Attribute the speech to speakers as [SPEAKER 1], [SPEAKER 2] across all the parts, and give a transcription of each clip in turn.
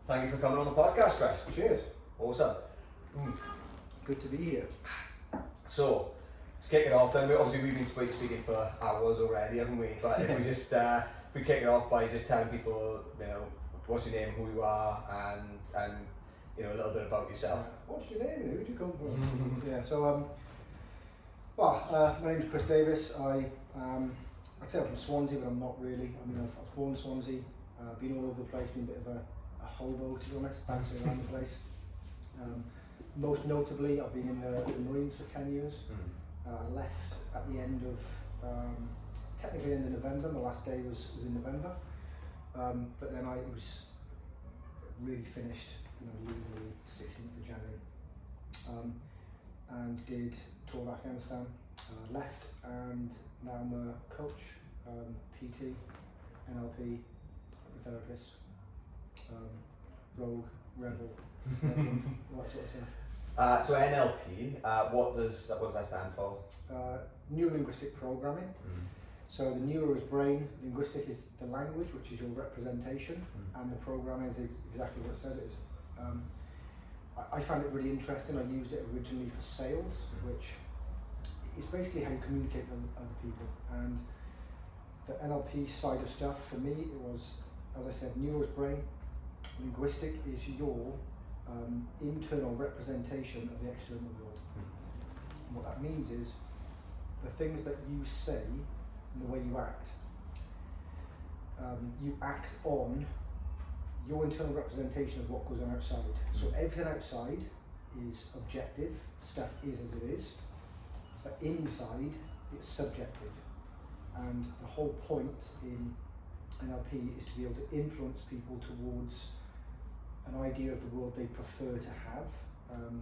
[SPEAKER 1] Thank you for coming on the podcast, guys.
[SPEAKER 2] Cheers.
[SPEAKER 1] Awesome.
[SPEAKER 2] Good to be here.
[SPEAKER 1] So, to kick it off then, obviously we've been speaking for hours already, haven't we? But if we just if we kick it off by just telling people, what's your name, who you are, and a little bit about yourself.
[SPEAKER 2] What's your name? Who'd you come from? Yeah. So my name is Chris Davies. I'd say I'm from Swansea, but I'm not really. I mean, I was born in Swansea. Been all over the place. Been a bit of a hobo, to be honest, bouncing around the place. Most notably, I've been in the Marines for 10 years. Left at the end of, technically end of November. My last day was in November. But then I was really finished, legally 16th of January. And did tour of Afghanistan, left, and now I'm a coach, PT, NLP, therapist, rogue, rebel, all that sort of stuff.
[SPEAKER 1] So NLP, what does that stand for?
[SPEAKER 2] Neuro-linguistic programming. So the neuro is brain, linguistic is the language, which is your representation, and the programming is exactly what it says it is. I found it really interesting. I used it originally for sales, which is basically how you communicate with other people. And the NLP side of stuff, for me, it was, as I said, neuro is brain, linguistic is your internal representation of the external world. And what that means is the things that you say and the way you act on your internal representation of what goes on outside. So everything outside is objective, stuff is as it is, but inside it's subjective. And the whole point in NLP is to be able to influence people towards an idea of the world they prefer to have,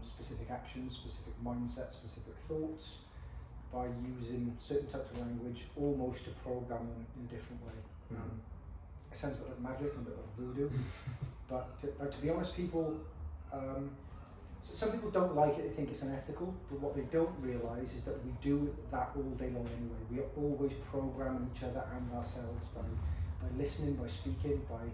[SPEAKER 2] specific actions, specific mindsets, specific thoughts, by using certain types of language almost to program them in a different way. It sounds a bit like magic and a bit like voodoo, but to be honest, people, some people don't like it, they think it's unethical, but what they don't realise is that we do that all day long anyway. We are always programming each other and ourselves by listening, by speaking, by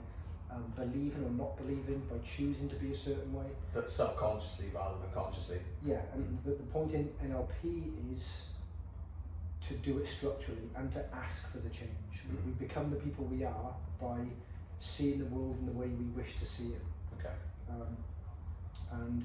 [SPEAKER 2] believing or not believing, by choosing to be a certain way.
[SPEAKER 1] But subconsciously rather than consciously.
[SPEAKER 2] Yeah, and the point in NLP is to do it structurally and to ask for the change. We become the people we are by seeing the world in the way we wish to see it.
[SPEAKER 1] Okay.
[SPEAKER 2] And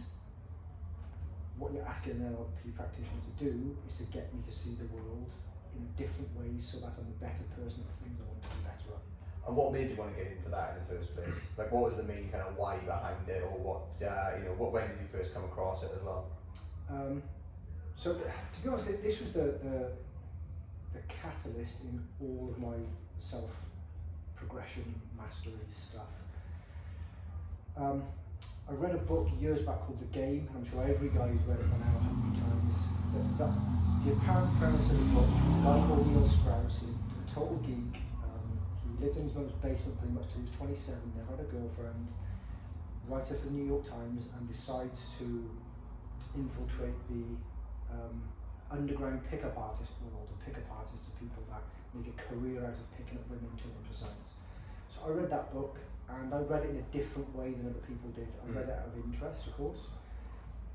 [SPEAKER 2] what you're asking an NLP practitioner to do is to get me to see the world in different ways so that I'm a better person at the things I want to be better at.
[SPEAKER 1] And what made you want to get into that in the first place? Like, what was the main kind of why behind it, or what, when did you first come across it as well?
[SPEAKER 2] So, to be honest, this was the catalyst in all of my self-progression, mastery stuff. I read a book years back called The Game, and I'm sure every guy who's read it by now 100 times. The apparent premise of the book, a guy called Neil Strauss, he was a total geek. He lived in his mum's basement pretty much till he was 27, never had a girlfriend, writer for the New York Times, and decides to infiltrate the underground pickup artist world. And pickup artists are people that make a career out of picking up women and turning them to science. So I read that book, and I read it in a different way than other people did. I read it out of interest, of course,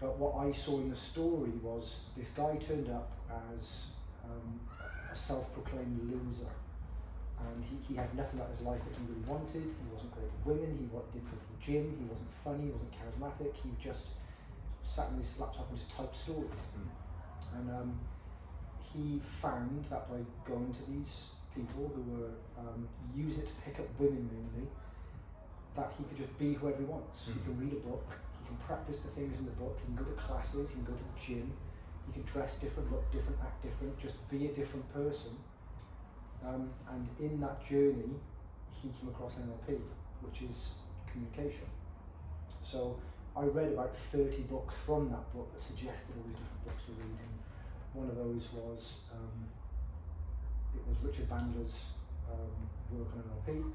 [SPEAKER 2] but what I saw in the story was this guy turned up as a self-proclaimed loser, and he had nothing about his life that he really wanted. He wasn't great with women, he didn't go to the gym, he wasn't funny, he wasn't charismatic, he just sat on his laptop and just typed stories. And he found that by going to these people who were using it to pick up women mainly, that he could just be whoever he wants. He can read a book, he can practice the things in the book, he can go to classes, he can go to the gym, he can dress different, look different, act different, just be a different person. And in that journey, he came across NLP, which is communication. So I read about 30 books from that book that suggested all these different books to read, and one of those was Richard Bandler's work on NLP,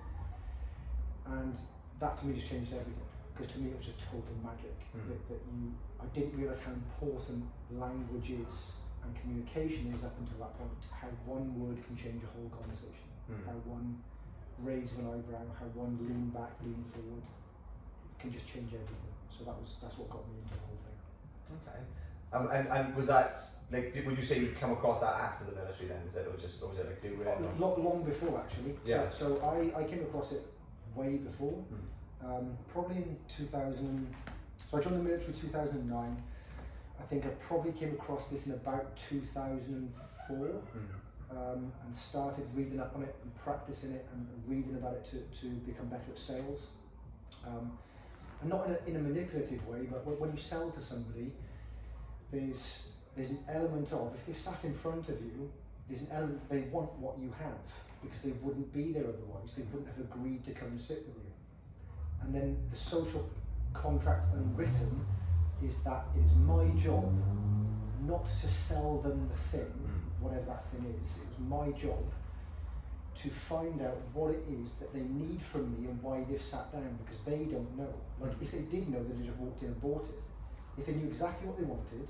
[SPEAKER 2] and that to me just changed everything, because to me it was just total magic. I didn't realise how important language is and communication is up until that point, how one word can change a whole conversation, how one raise of an eyebrow, how one lean back, lean forward can just change everything. So that's what got me into the whole thing.
[SPEAKER 1] Okay. And was that like? Would you say you come across that after the military then? Or was it like doing it?
[SPEAKER 2] Long before actually.
[SPEAKER 1] Yeah.
[SPEAKER 2] So I came across it way before. Probably in 2000. So I joined the military 2009. I think I probably came across this in about 2004. And started reading up on it and practicing it and reading about it to become better at sales. And not in a manipulative way, but when you sell to somebody, there's an element of, if they sat in front of you, there's an element they want what you have, because they wouldn't be there otherwise. They wouldn't have agreed to come and sit with you. And then the social contract unwritten is that it is my job not to sell them the thing, whatever that thing is. It was my job to find out what it is that they need from me and why they've sat down, because they don't know. Like, if they did know, they'd have just walked in and bought it. If they knew exactly what they wanted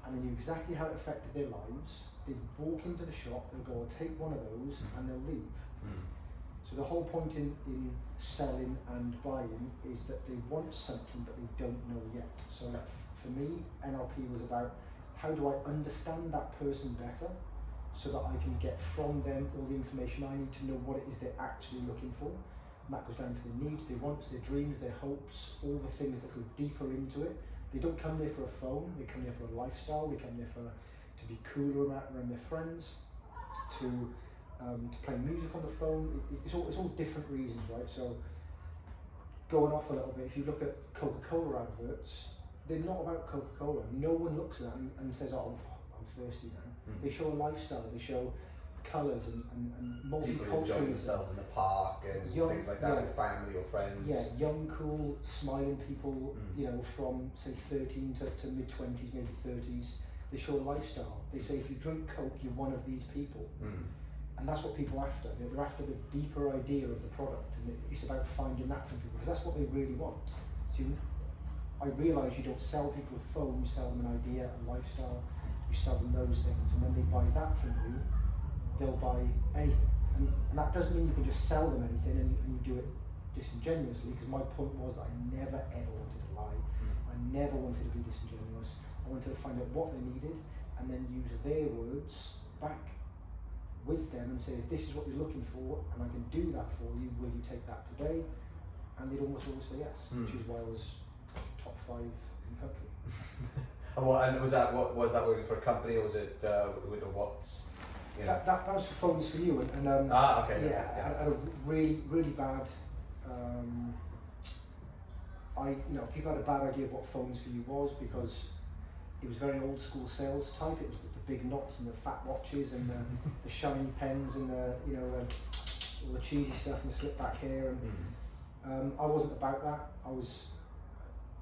[SPEAKER 2] and they knew exactly how it affected their lives, they'd walk into the shop, they'll go, I'll take one of those, and they'll leave. So the whole point in selling and buying is that they want something but they don't know yet. So for me, NLP was about, how do I understand that person better so that I can get from them all the information I need to know what it is they're actually looking for. And that goes down to their needs, their wants, their dreams, their hopes, all the things that go deeper into it. They don't come there for a phone, they come there for a lifestyle, they come there to be cooler around their friends, to play music on the phone. It's all different reasons, right? So going off a little bit, if you look at Coca-Cola adverts, they're not about Coca-Cola. No one looks at that and says, oh, I'm thirsty now. They show a lifestyle, they show colours and multiculturalism.
[SPEAKER 1] People enjoy themselves in the park and things like that with family or friends.
[SPEAKER 2] Yeah, young, cool, smiling people, you know, from say 13 to mid-20s, maybe 30s. They show a lifestyle. They say if you drink Coke, you're one of these people. And that's what people are after. They're after the deeper idea of the product, and it's about finding that from people, because that's what they really want. So I realise you don't sell people a phone, you sell them an idea, a lifestyle, you sell them those things, and when they buy that from you, they'll buy anything. And that doesn't mean you can just sell them anything and you do it disingenuously, because my point was that I never ever wanted to lie. I never wanted to be disingenuous. I wanted to find out what they needed and then use their words back with them and say, if this is what you're looking for and I can do that for you, will you take that today? And they'd almost always say yes, which is why I was top 5 in the country.
[SPEAKER 1] And was that working for a company, or was it what's, you know?
[SPEAKER 2] That was for Phones for You, and
[SPEAKER 1] okay.
[SPEAKER 2] I had a really bad. People had a bad idea of what Phones for You was, because it was very old school sales type. It was the big knots and the fat watches and the shiny pens and all the cheesy stuff and the slick back hair. And I wasn't about that.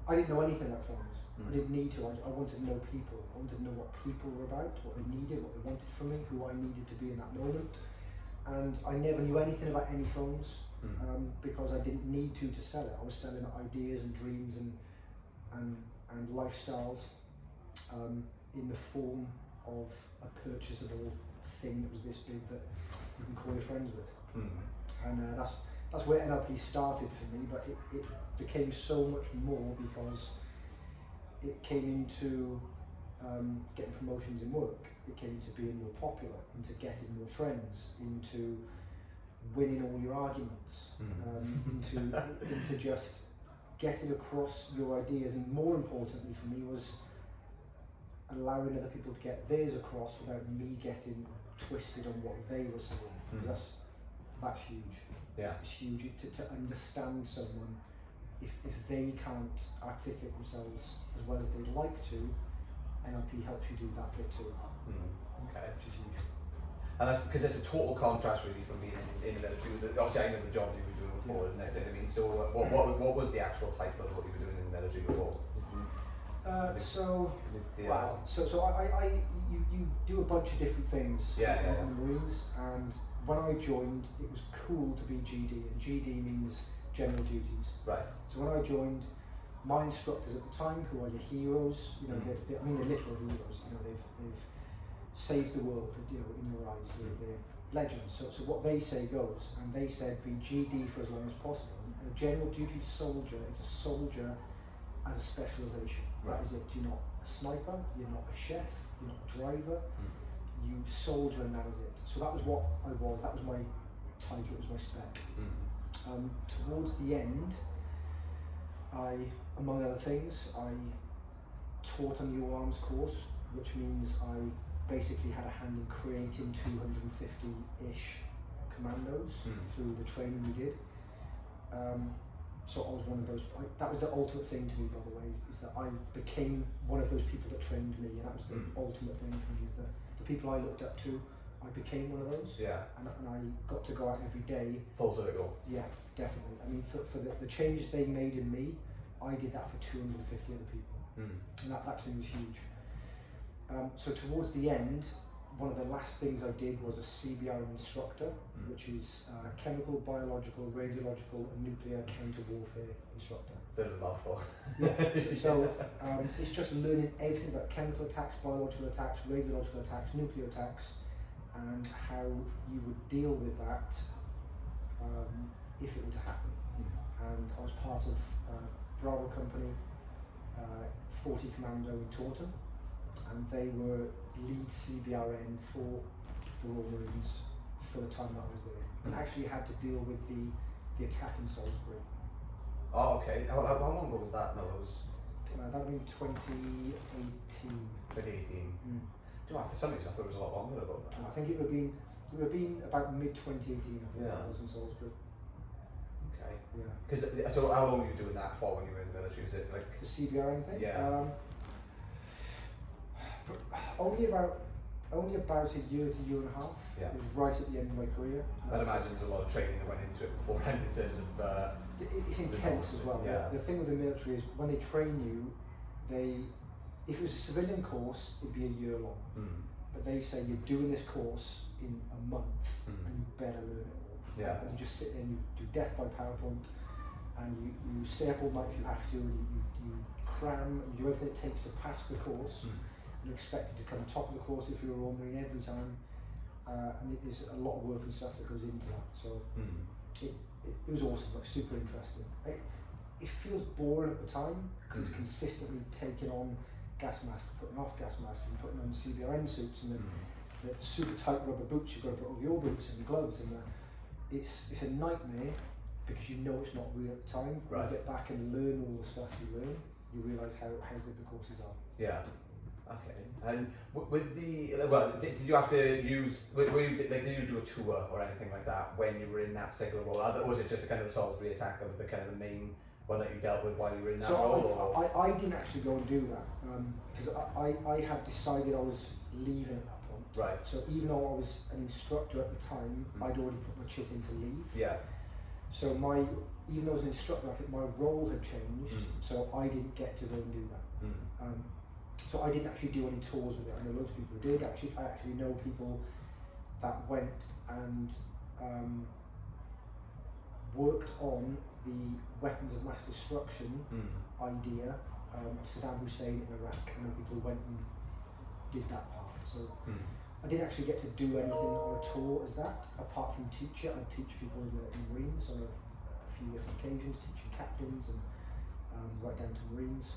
[SPEAKER 2] I didn't know anything about phones. I didn't need to. I wanted to know people. I wanted to know what people were about, what they needed, what they wanted from me, who I needed to be in that moment. And I never knew anything about any phones because I didn't need to sell it. I was selling ideas and dreams and lifestyles in the form of a purchasable thing that was this big that you can call your friends with. And that's where NLP started for me, but it became so much more because it came into getting promotions in work, it came into being more popular, into getting more friends, into winning all your arguments, into just getting across your ideas, and more importantly for me was allowing other people to get theirs across without me getting twisted on what they were saying, because that's huge.
[SPEAKER 1] Yeah.
[SPEAKER 2] It's huge to understand someone. If they can't articulate themselves as well as they'd like to, NLP helps you do that bit too.
[SPEAKER 1] Okay.
[SPEAKER 2] Which is huge.
[SPEAKER 1] And that's because it's a total contrast really from being in the military. Obviously I know the job you were doing before, isn't it? Do you know what I mean? So what was the actual title of what you were doing in the military before?
[SPEAKER 2] You do a bunch of different things in the Marines, and when I joined it was cool to be GD, and GD means general duties.
[SPEAKER 1] Right. So
[SPEAKER 2] when I joined, my instructors at the time, who are your heroes, you know, they're literal heroes. You know, they've saved the world. You know, in your eyes, legends. So what they say goes, and they said be GD for as long as possible. And a general duty soldier is a soldier as a specialisation. That is it. You're not a sniper, you're not a chef, you're not a driver, you soldier, and that is it. So that was what I was, that was my title, it was my spec. Towards the end, I, among other things, I taught a new arms course, which means I basically had a hand in creating 250-ish commandos through the training we did. So I was one of those, that was the ultimate thing to me, by the way, is that I became one of those people that trained me, and that was the ultimate thing for me, is that the people I looked up to, I became one of those. Yeah. And I got to go out every day.
[SPEAKER 1] Full circle.
[SPEAKER 2] Yeah, definitely. I mean, for the changes they made in me, I did that for 250 other people. And that to me was huge. So towards the end, one of the last things I did was a CBR instructor, which is chemical, biological, radiological, and nuclear counter warfare instructor.
[SPEAKER 1] Bit of a mouthful.
[SPEAKER 2] Yeah. So it's just learning everything about chemical attacks, biological attacks, radiological attacks, nuclear attacks, and how you would deal with that if it were to happen. And I was part of Bravo Company, 40 Commando in Taunton, and they were lead CBRN for the Royal Marines for the time that I was there, and actually had to deal with the attack in Salisbury.
[SPEAKER 1] Oh, okay. How long ago was that? No, it was...
[SPEAKER 2] that would be 2018.
[SPEAKER 1] 2018. Do you know, for some reason I thought it was a lot longer ago than that.
[SPEAKER 2] I think it would have been about mid-2018, I think that was in Salisbury.
[SPEAKER 1] Okay.
[SPEAKER 2] Yeah.
[SPEAKER 1] So how long were you doing that for when you were in the military? Was it like...
[SPEAKER 2] The CBRN thing?
[SPEAKER 1] Yeah.
[SPEAKER 2] Only about a year to year and a half.
[SPEAKER 1] Yeah.
[SPEAKER 2] It was right at the end of my career.
[SPEAKER 1] I'd imagine there's a lot of training that went into it beforehand in terms of...
[SPEAKER 2] it's intense as well.
[SPEAKER 1] Yeah.
[SPEAKER 2] The thing with the military is when they train you, if it was a civilian course, it'd be a year long. But they say you're doing this course in a month and you better learn it all.
[SPEAKER 1] Yeah.
[SPEAKER 2] And you just sit there and you do death by PowerPoint, and you stay up all night if you have to, and you cram and you do everything it takes to pass the course. You're expected to come top of the course if you're a Royal Marine every time, and there's a lot of work and stuff that goes into that. So it was awesome, like super interesting. It feels boring at the time because it's consistently taking on gas masks, putting off gas masks, and putting on CBRN suits, and then the super tight rubber boots you've got to put over your boots and the gloves, and it's a nightmare because you know it's not real at the time. When you get back and learn all the stuff you learn, you realise how good the courses are.
[SPEAKER 1] Yeah. Okay. And with did you have to use? Did you do a tour or anything like that when you were in that particular role, or was it just the kind of the Salisbury attack that was the kind of the main one that you dealt with while you were in that role?
[SPEAKER 2] I didn't actually go and do that because I had decided I was leaving at that point.
[SPEAKER 1] Right.
[SPEAKER 2] So even though I was an instructor at the time, I'd already put my chit in to leave.
[SPEAKER 1] Yeah.
[SPEAKER 2] So even though I was an instructor, I think my role had changed, so I didn't get to go and do that. So I didn't actually do any tours with it. I know loads of people who did. I actually know people that went and worked on the weapons of mass destruction idea of Saddam Hussein in Iraq. I know people who went and did that part. So I didn't actually get to do anything on a tour as that, apart from teach it. I'd teach people in the Marines on a few different occasions, teaching captains and right down to Marines.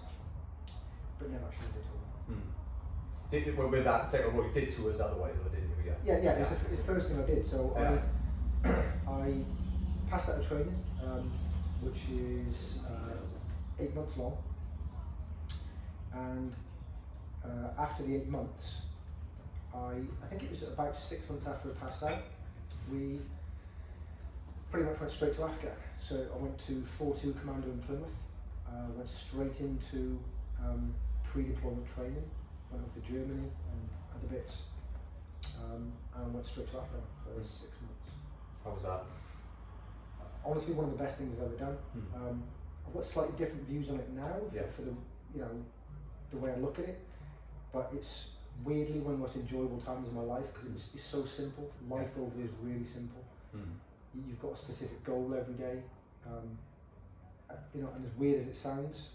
[SPEAKER 2] But never actually did a tour.
[SPEAKER 1] With that particular role, you did tours otherwise, or didn't you?
[SPEAKER 2] Yeah. It's the first thing I did. So I passed out of training, which is 8 months long, and after the 8 months, I think it was about 6 months after I passed out, we pretty much went straight to Africa. So I went to 4-2 Commando in Plymouth, went straight into pre-deployment training, went up to Germany and other bits, and went straight to Africa for 6 months.
[SPEAKER 1] How was that?
[SPEAKER 2] Honestly, one of the best things I've ever done. I've got slightly different views on it now for the the way I look at it, but it's weirdly one of the most enjoyable times of my life because it's so simple. Life over there is really simple. You've got a specific goal every day, and as weird as it sounds,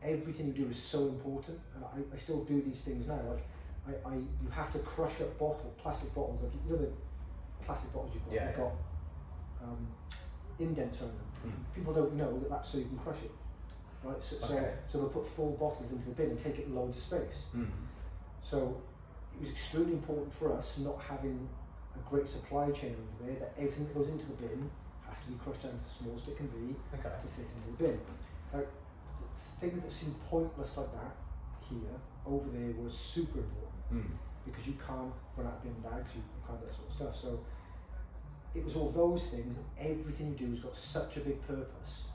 [SPEAKER 2] everything you do is so important. And I still do these things now. Like you have to crush up plastic bottles. Like the plastic bottles you've got,
[SPEAKER 1] Yeah,
[SPEAKER 2] you've got indents on them. People don't know that that's so you can crush it, right? So they'll put full bottles into the bin and take it loads of space. So it was extremely important for us not having a great supply chain over there, that everything that goes into the bin has to be crushed down to the smallest it can be to fit into the bin. Now, things that seem pointless like that here, over there, was super important because you can't run out of bin bags, you can't do that sort of stuff. So it was all those things, and everything you do has got such a big purpose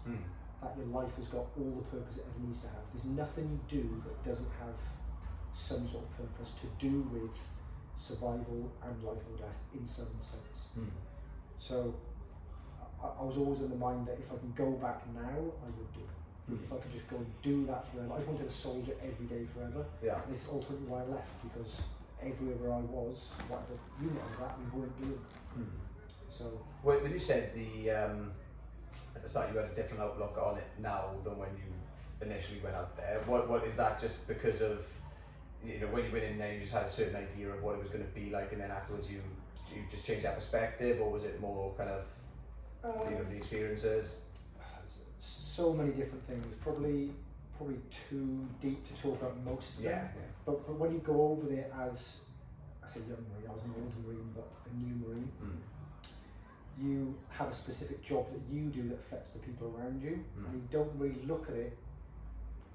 [SPEAKER 2] that your life has got all the purpose it ever needs to have. There's nothing you do that doesn't have some sort of purpose to do with survival and life or death in some sense. So I was always in the mind that if I can go back now, I would do it. If I could just go and do that forever. I just wanted to soldier every day forever. Yeah. And it's ultimately why I left, because everywhere where I was, whatever unit I was at, we weren't doing it. So
[SPEAKER 1] when you said at the start you had a different outlook on it now than when you initially went out there, what is that just because of, you know, when you went in there you just had a certain idea of what it was going to be like, and then afterwards you just changed that perspective, or was it more kind of you know, the experiences?
[SPEAKER 2] So many different things, probably too deep to talk about most of them. But when you go over there as, I say young Marine, I was an older Marine, but a new Marine, you have a specific job that you do that affects the people around you, and you don't really look at it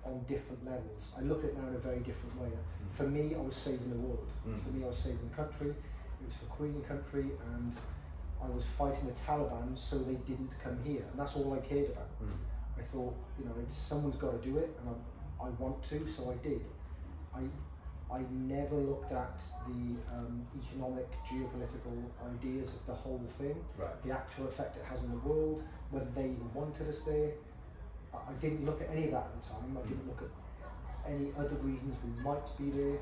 [SPEAKER 2] on different levels. I look at it now in a very different way. For me, I was saving the world. For me, I was saving the country. It was for Queen country, and I was fighting the Taliban so they didn't come here, and that's all I cared about. I thought, you know, someone's got to do it, and I want to, so I did. I never looked at the economic, geopolitical ideas of the whole thing, the actual effect it has on the world, whether they even wanted us there. I didn't look at any of that at the time. I didn't look at any other reasons we might be there.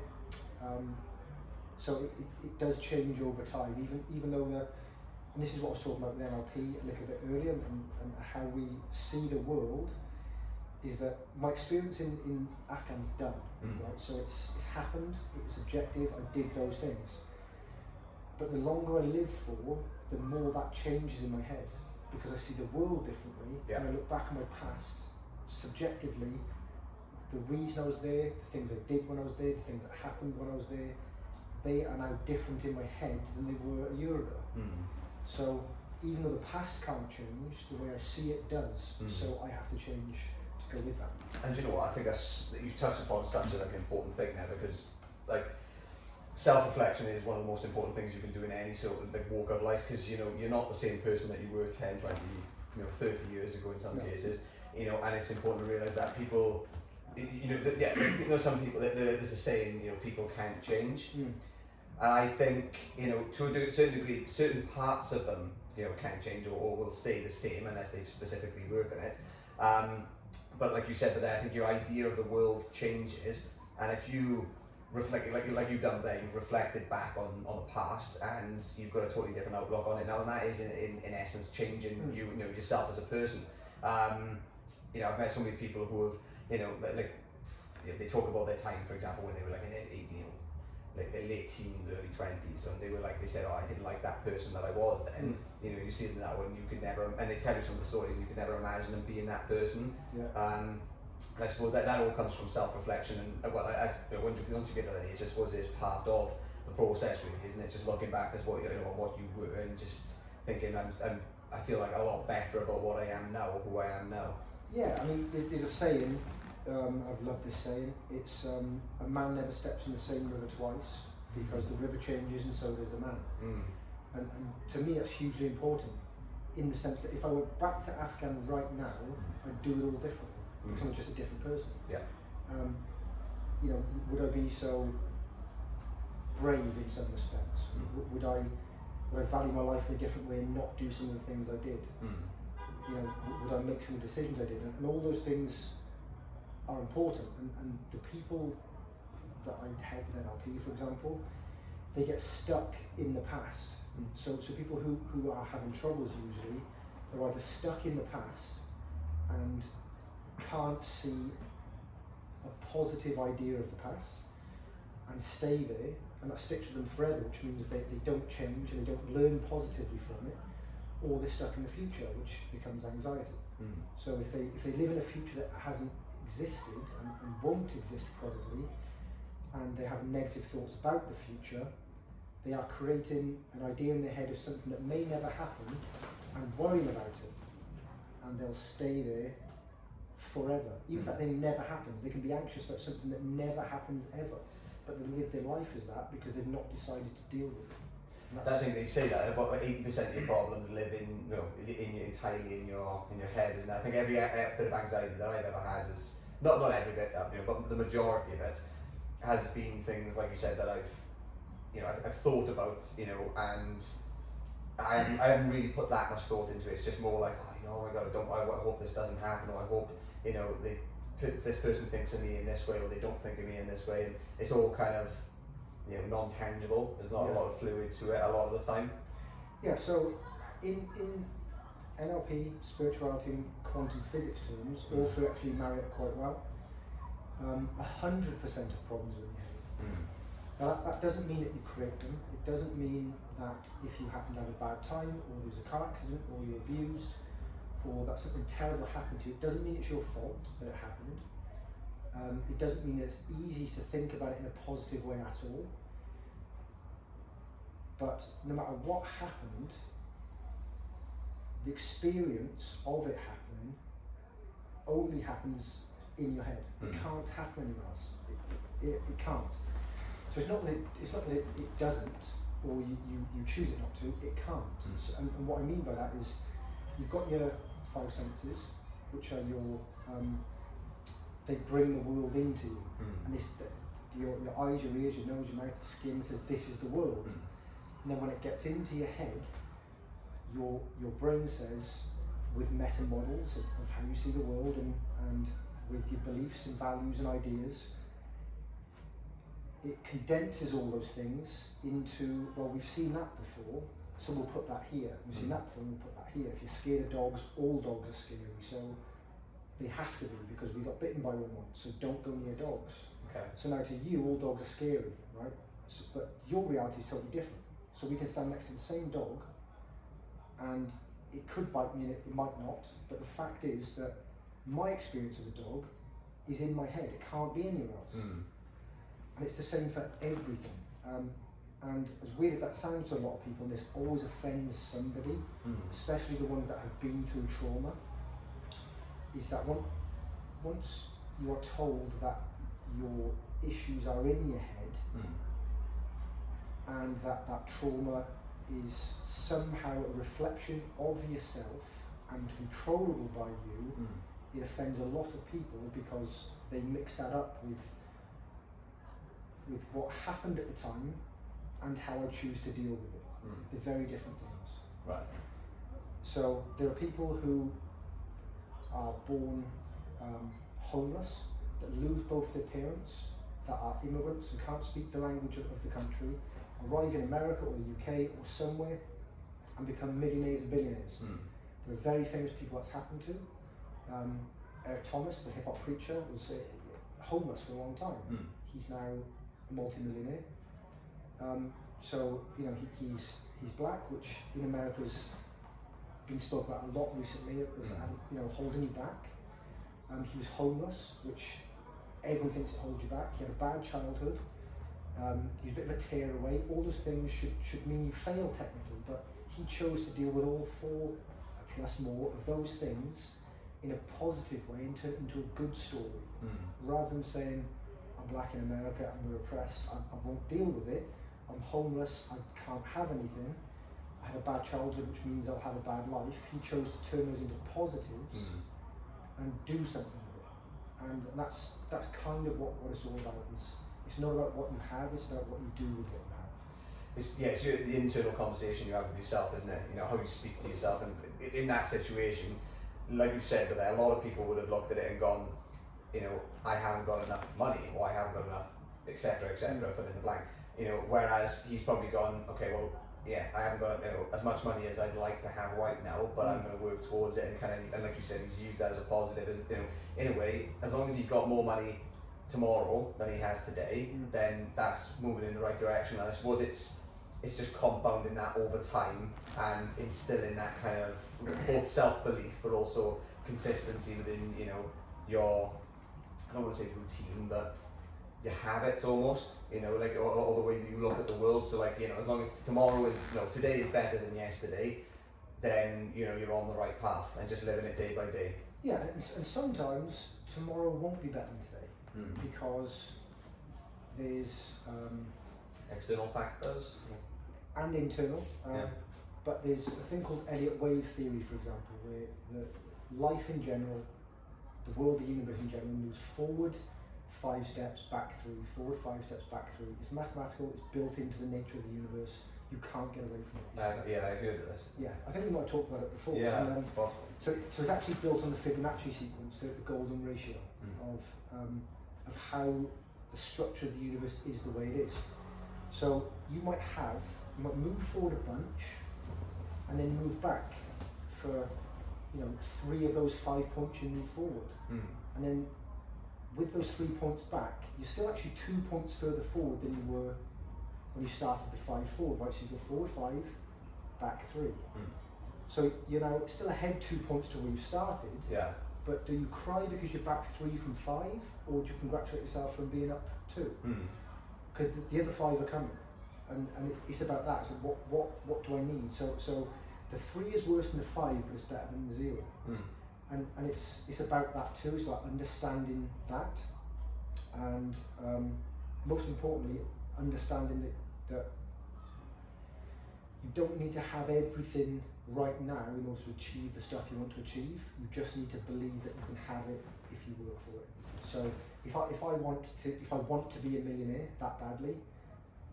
[SPEAKER 2] So it does change over time, even though and this is what I was talking about with NLP a little bit earlier, and how we see the world, is that my experience in Afghan's done, right? So it's happened, it was objective, I did those things. But the longer I live for, the more that changes in my head, because I see the world differently, and I look back at my past, subjectively, the reason I was there, the things I did when I was there, the things that happened when I was there, they are now different in my head than they were a year ago. So even though the past can't change, the way I see it does. So I have to change to go with that.
[SPEAKER 1] And you know what, I think you've touched upon such an important thing there, because like self-reflection is one of the most important things you can do in any sort of like walk of life, because you know, you're not the same person that you were 10, 20, 30 years ago in some cases, you know, and it's important to realise that people, you know, some people, there's a saying, you know, people can't change. And I think, you know, to a certain degree, certain parts of them, you know, can change or will stay the same unless they specifically work on it. But like you said, I think your idea of the world changes, and if you reflect, like you've done there, you've reflected back on the past, and you've got a totally different outlook on it now, and that is in essence changing you know, yourself as a person. You know, I've met so many people who have, you know, like you know, they talk about their time, for example, when they were like in their, you know, like their late teens, early 20s, and they were like, they said, oh, I didn't like that person that I was then. You know, you see them now, and you could never, and they tell you some of the stories, and you could never imagine them being that person. And I suppose that all comes from self-reflection, and well, once you get to that age, I suppose it's part of the process, really, isn't it? Just looking back as what, you know, what you were, and just thinking, I feel like a lot better about what I am now, or who I am now.
[SPEAKER 2] Yeah, I mean, there's a saying, I've loved this saying, it's a man never steps in the same river twice, because the river changes and so does the man. And to me that's hugely important, in the sense that if I went back to Afghan right now, I'd do it all differently, because I'm just a different person. You know, would I be so brave in some respects? Would I value my life in a different way and not do some of the things I did? You know, would I make some of the decisions I did? And all those things are important, and the people that I help with NLP, for example, they get stuck in the past. So people who are having troubles, usually, they're either stuck in the past and can't see a positive idea of the past, and stay there, and that sticks with them forever, which means they don't change and they don't learn positively from it, or they're stuck in the future, which becomes anxiety. So if they live in a future that hasn't existed and won't exist probably, and they have negative thoughts about the future, they are creating an idea in their head of something that may never happen and worrying about it, and they'll stay there forever. Even if that thing never happens, they can be anxious about something that never happens ever, but they live their life as that because they've not decided to deal with it.
[SPEAKER 1] I think they say that about 80% of your problems live entirely in your head, isn't it? I think every bit of anxiety that I've ever had is not every bit, but the majority of it has been things like you said that I've thought about, and I haven't really put that much thought into it. It's just more like, oh my God, I hope this doesn't happen, or I hope this person thinks of me in this way, or they don't think of me in this way. And it's all kind of non-tangible. There's not a lot of fluid to it a lot of the time. Yeah.
[SPEAKER 2] So in NLP, spirituality, and quantum physics terms, all three actually marry it quite well. 100% of problems are in your head. Now that doesn't mean that you create them. It doesn't mean that if you happen to have a bad time, or there's a car accident, or you're abused, or that something terrible happened to you, it doesn't mean it's your fault that it happened. It doesn't mean that it's easy to think about it in a positive way at all. But no matter what happened, the experience of it happening only happens in your head. It can't happen anywhere else. It can't. So it's not that it doesn't, or you choose it not to. It can't. So, and what I mean by that is, you've got your five senses, which are your they bring the world into you, and your eyes, your ears, your nose, your mouth, the skin says this is the world. And then when it gets into your head, your brain says, with meta models of how you see the world and with your beliefs and values and ideas, it condenses all those things into, well, we've seen that before, so we'll put that here. We've seen that before, we'll put that here. If you're scared of dogs, all dogs are scary, so they have to be, because we got bitten by one once, so don't go near dogs.
[SPEAKER 1] Okay.
[SPEAKER 2] So now to you, all dogs are scary, right? So, but your reality is totally different. So we can stand next to the same dog, and it could bite me and it might not, but the fact is that my experience of the dog is in my head. It can't be anywhere else. And it's the same for everything. And as weird as that sounds to a lot of people, this always offends somebody, especially the ones that have been through trauma, is that once you are told that your issues are in your head, and that trauma is somehow a reflection of yourself and controllable by you, it offends a lot of people because they mix that up with what happened at the time and how I choose to deal with it. They're very different things.
[SPEAKER 1] Right.
[SPEAKER 2] So there are people who are born homeless, that lose both their parents, that are immigrants and can't speak the language of the country, arrive in America or the UK or somewhere and become millionaires and billionaires. There are very famous people that's happened to. Eric Thomas, the hip-hop preacher, was homeless for a long time. He's now a multi-millionaire. So he's black, which in America's been spoken about a lot recently as holding you back. He was homeless, which everyone thinks it holds you back. He had a bad childhood. He was a bit of a tearaway. All those things should mean you fail technically, but he chose to deal with all four plus more of those things in a positive way and turn it into a good story, rather than saying, I'm black in America and we're oppressed, I won't deal with it, I'm homeless, I can't have anything, I had a bad childhood which means I'll have a bad life. He chose to turn those into positives and do something with it. And that's kind of what it's all about. It's not about what you have, it's about what you do with what you have.
[SPEAKER 1] It's the internal conversation you have with yourself, isn't it? How you speak to yourself, and in that situation, like you said, but a lot of people would have looked at it and gone, I haven't got enough money, or I haven't got enough, etc., fill in the blank. Whereas he's probably gone, okay, well, yeah, I haven't got as much money as I'd like to have right now, but I'm going to work towards it, and like you said, he's used that as a positive, in a way. As long as he's got more money tomorrow than he has today, then that's moving in the right direction. And I suppose it's just compounding that over time and instilling that kind of both self-belief but also consistency within, you know, your, I don't want to say routine, but your habits almost, you know, like, or the way that you look at the world. So like, you know, as long as tomorrow is, you know, today is better than yesterday, then, you know, you're on the right path and just living it day by day.
[SPEAKER 2] Yeah, and sometimes tomorrow won't be better than today because there's
[SPEAKER 1] external factors
[SPEAKER 2] and internal. But there's a thing called Elliott wave theory, for example, where the life in general, the world, the universe in general, moves forward 5 steps, back 3, forward 5 steps, back 3. It's mathematical, it's built into the nature of the universe. You can't get away from it.
[SPEAKER 1] Yeah, I've heard of this.
[SPEAKER 2] Yeah, I think we might have talked about it before.
[SPEAKER 1] Yeah, possible.
[SPEAKER 2] So it's actually built on the Fibonacci sequence, the golden ratio of how the structure of the universe is the way it is. So you might move forward a bunch and then move back for, you know, 3 of those 5 points you move forward. And then with those 3 points back, you're still actually 2 points further forward than you were when you started the 5 forward, right? So you go forward 5, back 3. So you're now still ahead 2 points to where you started.
[SPEAKER 1] Yeah.
[SPEAKER 2] But do you cry because you're back 3 from 5, or do you congratulate yourself from being up 2? Because the other 5 are coming, and it's about that. So what do I need? So the 3 is worse than the 5, but it's better than the 0. And it's about that too. It's about understanding that, and most importantly, understanding that you don't need to have everything right now in order to achieve the stuff you want to achieve. You just need to believe that you can have it if you work for it. So if I want to be a millionaire that badly,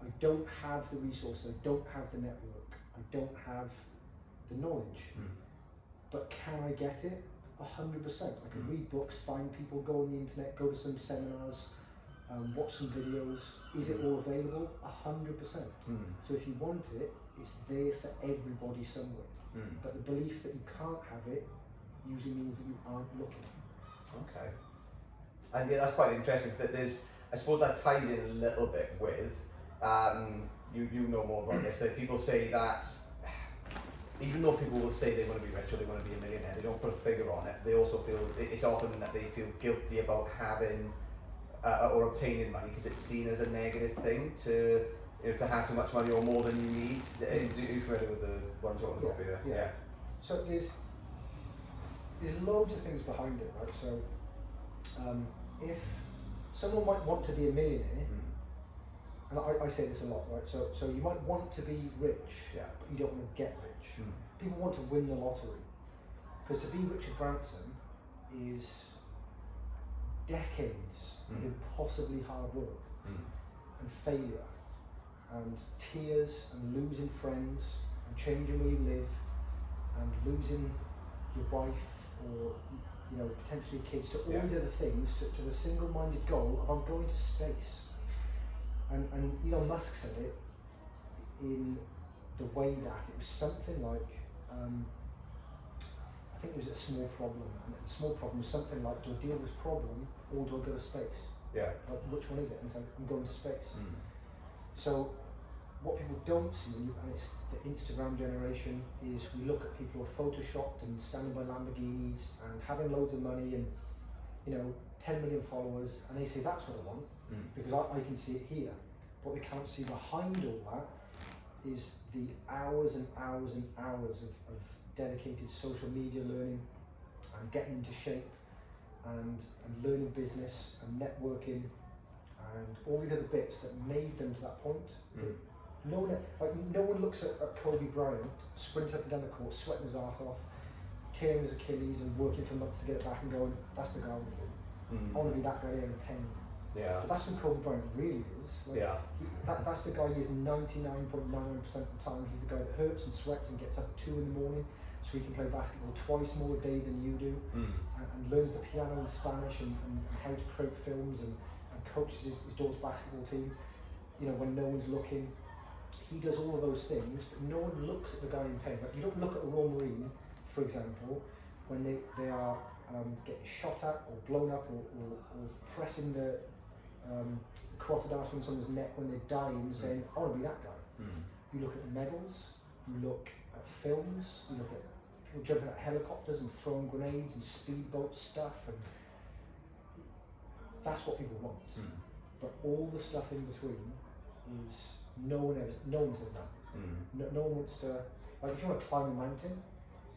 [SPEAKER 2] I don't have the resources, I don't have the network, I don't have the knowledge. But can I get it? 100%. I can read books, find people, go on the internet, go to some seminars, watch some videos. Is it all available? 100%. So if you want it, it's there for everybody somewhere. But the belief that you can't have it usually means that you aren't looking.
[SPEAKER 1] Okay. And yeah, that's quite interesting. So that I suppose that ties in a little bit with, you know more about this, that people say that even though people will say they want to be rich or they want to be a millionaire, they don't put a figure on it. They also feel, it's often that they feel guilty about having or obtaining money because it's seen as a negative thing to, you know, to have too much money or more than you need. Are you familiar with what I'm talking about here?
[SPEAKER 2] Yeah. So there's loads of things behind it, right? So if someone might want to be a millionaire, and I say this a lot, right? So you might want to be rich, but you don't want to get rich. People want to win the lottery, because to be Richard Branson is decades of impossibly hard work and failure and tears and losing friends and changing where you live and losing your wife or, you know, potentially kids, to all these other things, to the single-minded goal of I'm going to space. And Elon Musk said it in the way that it was something like, I think it was a small problem, and the small problem was something like, do I deal with this problem or do I go to space?
[SPEAKER 1] Yeah.
[SPEAKER 2] Like, which one is it? And it's like, I'm going to space. So what people don't see, and it's the Instagram generation, is we look at people who are photoshopped and standing by Lamborghinis and having loads of money and, you know, 10 million followers, and they say that's what I want because I can see it here. What they can't see behind all that is the hours and hours and hours of dedicated social media learning and getting into shape and learning business and networking and all these other bits that made them to that point. No one looks at Kobe Bryant sprinting up and down the court, sweating his arse off, tearing his Achilles and working for months to get it back and going, that's the guy I want to be. I want to be that guy there in pain.
[SPEAKER 1] Yeah.
[SPEAKER 2] But that's who Kobe Bryant really is. Like, that's the guy he is 99.99% of the time. He's the guy that hurts and sweats and gets up at 2 in the morning so he can play basketball twice more a day than you do, and learns the piano and Spanish and how to create films and coaches his daughter's basketball team, you know, when no one's looking. He does all of those things, but no one looks at the guy in pain. Like, you don't look at a Royal Marine, for example, when they are getting shot at or blown up or pressing the carotid artery in someone's neck when they're dying, saying, I want to be that guy. You look at the medals, you look at films, you look at people jumping out of helicopters and throwing grenades and speedboat stuff, and that's what people want. But all the stuff in between is no one says that. No one wants to, like if you want to climb a mountain,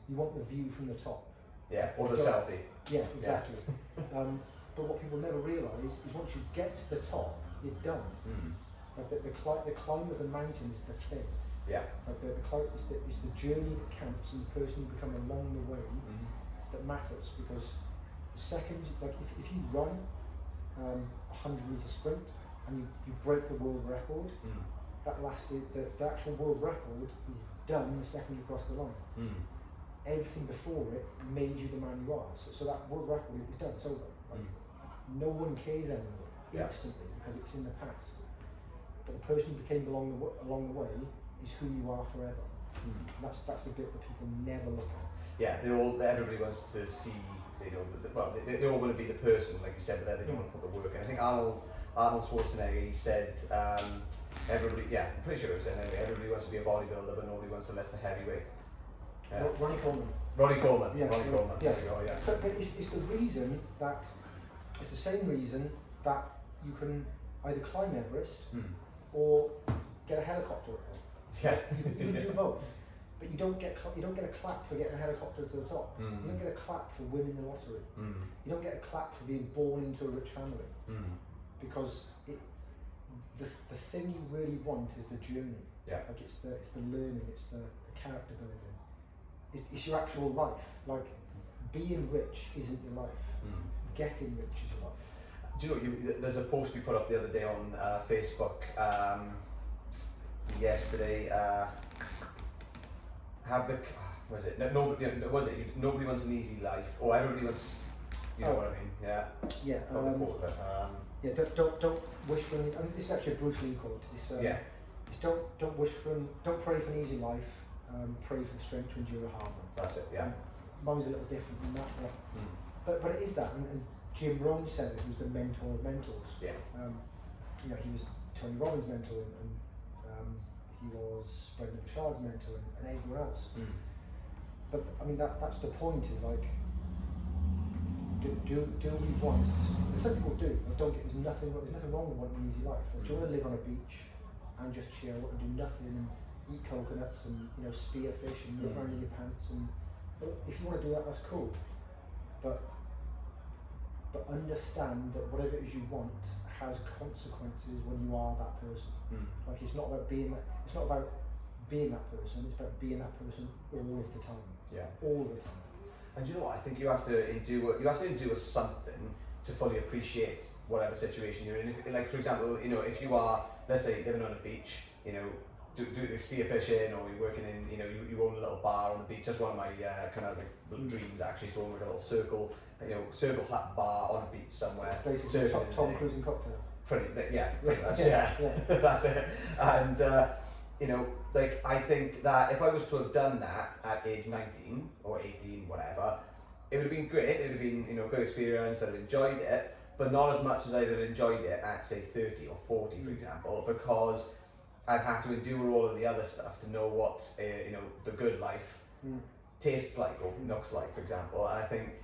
[SPEAKER 2] you want the view from the top.
[SPEAKER 1] Yeah, or the selfie.
[SPEAKER 2] Yeah, exactly. But what people never realise is once you get to the top, you're done. Like the climb of the mountain is the thing.
[SPEAKER 1] Yeah.
[SPEAKER 2] Like the climb is the journey that counts, and the person you become along the way that matters. Because the second, like if you run 100-meter sprint and you break the world record, that lasted, the actual world record is done the second you cross the line. Everything before it made you the man you are. So that world record is done, it's over. Like, no one cares anymore instantly because it's in the past. But the person you became along the way is who you are forever. That's the bit that people never look at.
[SPEAKER 1] Yeah, everybody wants to see, they all want to be the person, like you said, but they don't want to put the work in. I think Arnold Schwarzenegger, he said, everybody, I'm pretty sure it was anyway, everybody wants to be a bodybuilder, but nobody wants to lift a heavy weight.
[SPEAKER 2] Ronnie Coleman.
[SPEAKER 1] Yeah. There you go, yeah.
[SPEAKER 2] But it's the reason that, it's the same reason that you can either climb Everest or get a helicopter.
[SPEAKER 1] Yeah.
[SPEAKER 2] You can do both. But you don't get a clap for getting a helicopter to the top. You don't get a clap for winning the lottery. You don't get a clap for being born into a rich family. Because the thing you really want is the journey.
[SPEAKER 1] Yeah.
[SPEAKER 2] Like it's the learning, it's the character building. It's your actual life. Like being rich isn't your life. Getting rich is your life.
[SPEAKER 1] Do you know, there's a post we put up the other day on Facebook yesterday. Nobody wants an easy life, or everybody wants, you know what I mean? Yeah.
[SPEAKER 2] Yeah. Don't wish for an. I mean, this is actually a Bruce Lee quote. It's don't pray for an easy life. Pray for the strength to endure a hard one.
[SPEAKER 1] That's it. Yeah.
[SPEAKER 2] Mine's a little different than that, but it is that. And Jim Rohn said it, he was the mentor of mentors.
[SPEAKER 1] Yeah.
[SPEAKER 2] He was Tony Robbins' mentor, and he was Brendan Burchard's mentor, and everyone else. But I mean, that's the point. Is like, do we want? And some people do. There's nothing wrong with wanting an easy life. Like, do you want to live on a beach and just chill and do nothing and eat coconuts and spear fish and walk around in your pants? And if you want to do that, that's cool. But understand that whatever it is you want has consequences when you are that person. Like it's not about being that. It's not about being that person. It's about being that person all of the time. Yeah. All the time.
[SPEAKER 1] And you know what? I think you have to endure something to fully appreciate whatever situation you're in. Like for example, if you are, let's say, living on a beach, do the spear fishing, or you're working in, you own a little bar on the beach. That's one of my kind of like little dreams actually, to own like a little circle hut bar on a beach somewhere.
[SPEAKER 2] Basically, Tom Cruise and cocktail.
[SPEAKER 1] Pretty much, yeah. That's it. And like I think that if I was to have done that at age 19 or 18, whatever, it would have been great. It would have been a good experience. I'd have enjoyed it, but not as much as I'd have enjoyed it at say 30 or 40, for example, because I've had to endure all of the other stuff to know what the good life tastes like or looks like, for example. And I think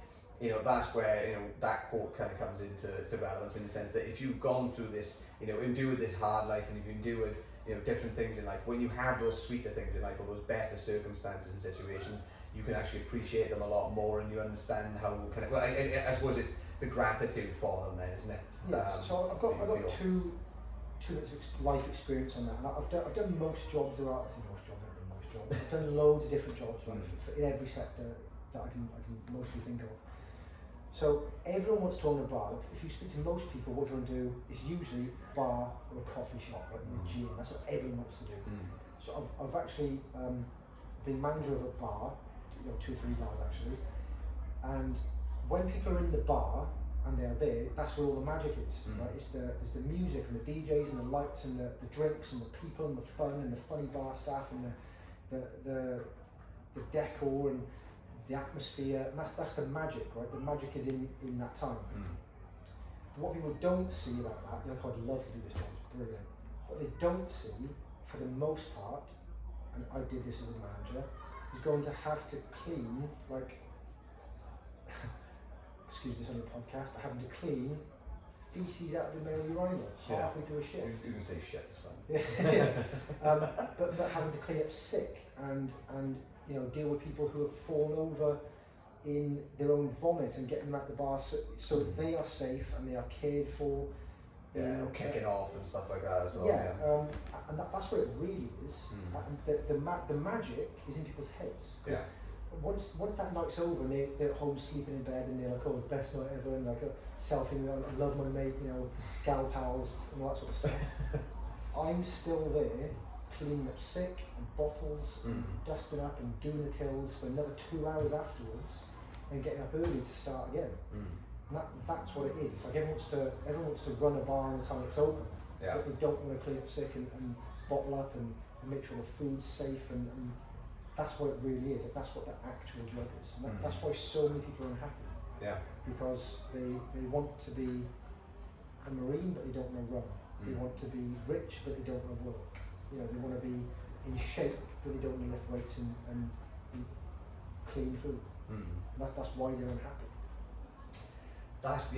[SPEAKER 1] that's where that quote kind of comes into relevance, in the sense that if you've gone through this, endured this hard life, and you've endured different things in life, when you have those sweeter things in life or those better circumstances and situations, you can actually appreciate them a lot more, and you understand how I suppose it's the gratitude for them then, isn't it?
[SPEAKER 2] Yes. So I've got 2 minutes of life experience on that, and I've done most jobs. I've done loads of different jobs, right, in every sector that I can mostly think of. So everyone wants to own a bar. If you speak to most people, what you want to do is usually a bar or a coffee shop, like a gym. That's what everyone wants to do. So I've actually been manager of a bar, 2 or 3 bars actually, and when people are in the bar and they're there, that's where all the magic is, right? There's the music and the DJs and the lights and the drinks and the people and the fun and the funny bar staff and the decor and the atmosphere, and that's the magic, right? The magic is in that time. what people don't see about that, you know, I'd love to do this job, it's brilliant. What they don't see, for the most part, and I did this as a manager, is going to have to clean, like, excuse this on your podcast, but having to clean feces out of the male urinal halfway through a shift.
[SPEAKER 1] You can say shit, it's fine.
[SPEAKER 2] But having to clean up sick and you know, deal with people who have fallen over in their own vomit and getting them out the bar so that they are safe and they are cared for.
[SPEAKER 1] Yeah, kicking off and stuff like that as well.
[SPEAKER 2] And that's what it really is. And the magic is in people's heads.
[SPEAKER 1] Yeah.
[SPEAKER 2] Once that night's over and they're at home sleeping in bed and they're like, oh, best night ever, and like a selfie, I love my mate, you know, gal pals and all that sort of stuff. I'm still there cleaning up sick and bottles and dusting up and doing the tills for another 2 hours afterwards and getting up early to start again. And that's what it is. It's like everyone wants to run a bar on the time it's open, but they don't want to clean up sick and bottle up and make sure the food's safe and that's what it really is. That's what the actual job is. And that's why so many people are unhappy. Yeah. Because they want to be a Marine, but they don't want to run. They want to be rich, but they don't want to work. You know, they want to be in shape, but they don't want to lift weights and eat clean food. That's why they're unhappy.
[SPEAKER 1] That's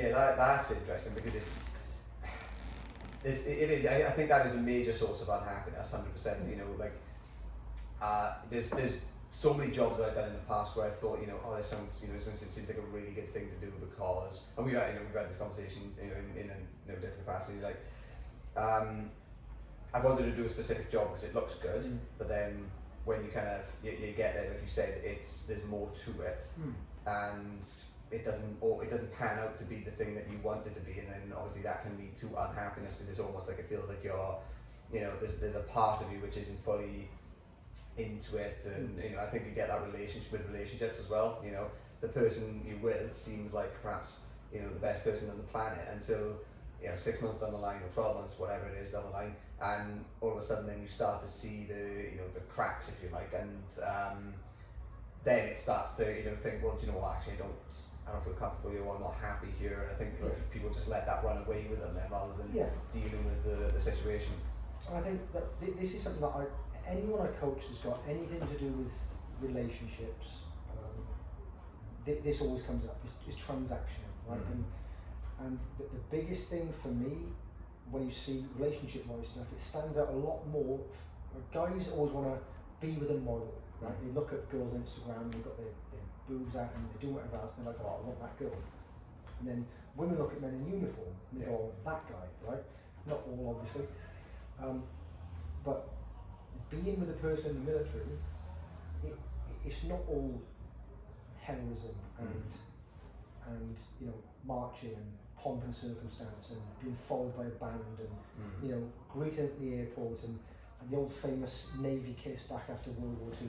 [SPEAKER 1] interesting because it is. I think that is a major source of unhappiness, 100%. You know, like there's so many jobs that I've done in the past where I thought, you know, oh, this seems like a really good thing to do because, and we've had this conversation, you know, in different capacities. Like, I wanted to do a specific job because it looks good, but then when you kind of you get there, like you said, there's more to it, and it doesn't pan out to be the thing that you want it to be, and then obviously that can lead to unhappiness because it's almost like it feels like you're, you know, there's a part of you which isn't fully into it, and you know, I think you get that relationship with relationships as well. You know, the person you're with seems like perhaps, you know, the best person on the planet until, you know, 6 months down the line or 12 months, whatever it is down the line, and all of a sudden then you start to see the cracks, if you like, and then it starts to, you know, think, well, do you know what, actually I don't feel comfortable here, or I'm not happy here, and I think like, people just let that run away with them then rather than dealing with the situation.
[SPEAKER 2] I think that this is something that anyone I coach that's got anything to do with relationships, this always comes up, is transactional, right? And the biggest thing for me, when you see relationship-wise stuff, it stands out a lot more. Guys always want to be with a model, right? They look at girls on Instagram, they've got their boobs out and they do whatever else, and they're like, oh, I want that girl. And then women look at men in uniform and they go, oh, that guy, right? Not all, obviously. But being with a person in the military, it's not all heroism and you know, marching and pomp and circumstance and being followed by a band and you know, greeting at the airport and the old famous Navy kiss back after World War II.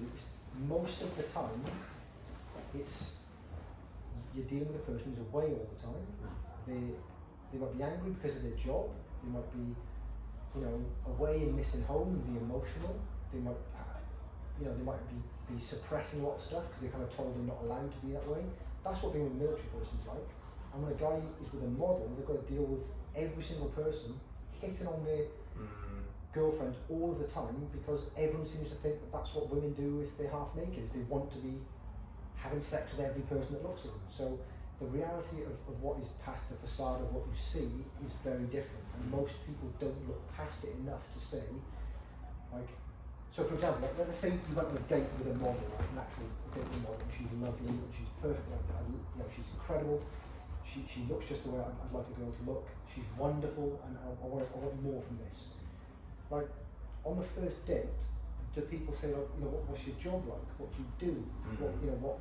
[SPEAKER 2] Most of the time, you're dealing with a person who's away all the time. They might be angry because of their job. They might be, you know, away and missing home and be emotional. They might, you know, they might be suppressing a lot of stuff because they kind of told they're not allowed to be that way. That's what being with a military person's like. And when a guy is with a model, they've got to deal with every single person hitting on their girlfriend all of the time because everyone seems to think that that's what women do if they're half naked, is they want to be having sex with every person that looks at them. So the reality of what is past the facade of what you see is very different, and most people don't look past it enough to say, like, so for example, like, let's say you went on a date with a model, like an actual dating model, and she's lovely, and she's perfect, like that, you know, she's incredible, she looks just the way I'd like a girl to look, she's wonderful, and I want more from this. Like, on the first date, do people say, like, you know, what's your job like? What do you do? What, you know,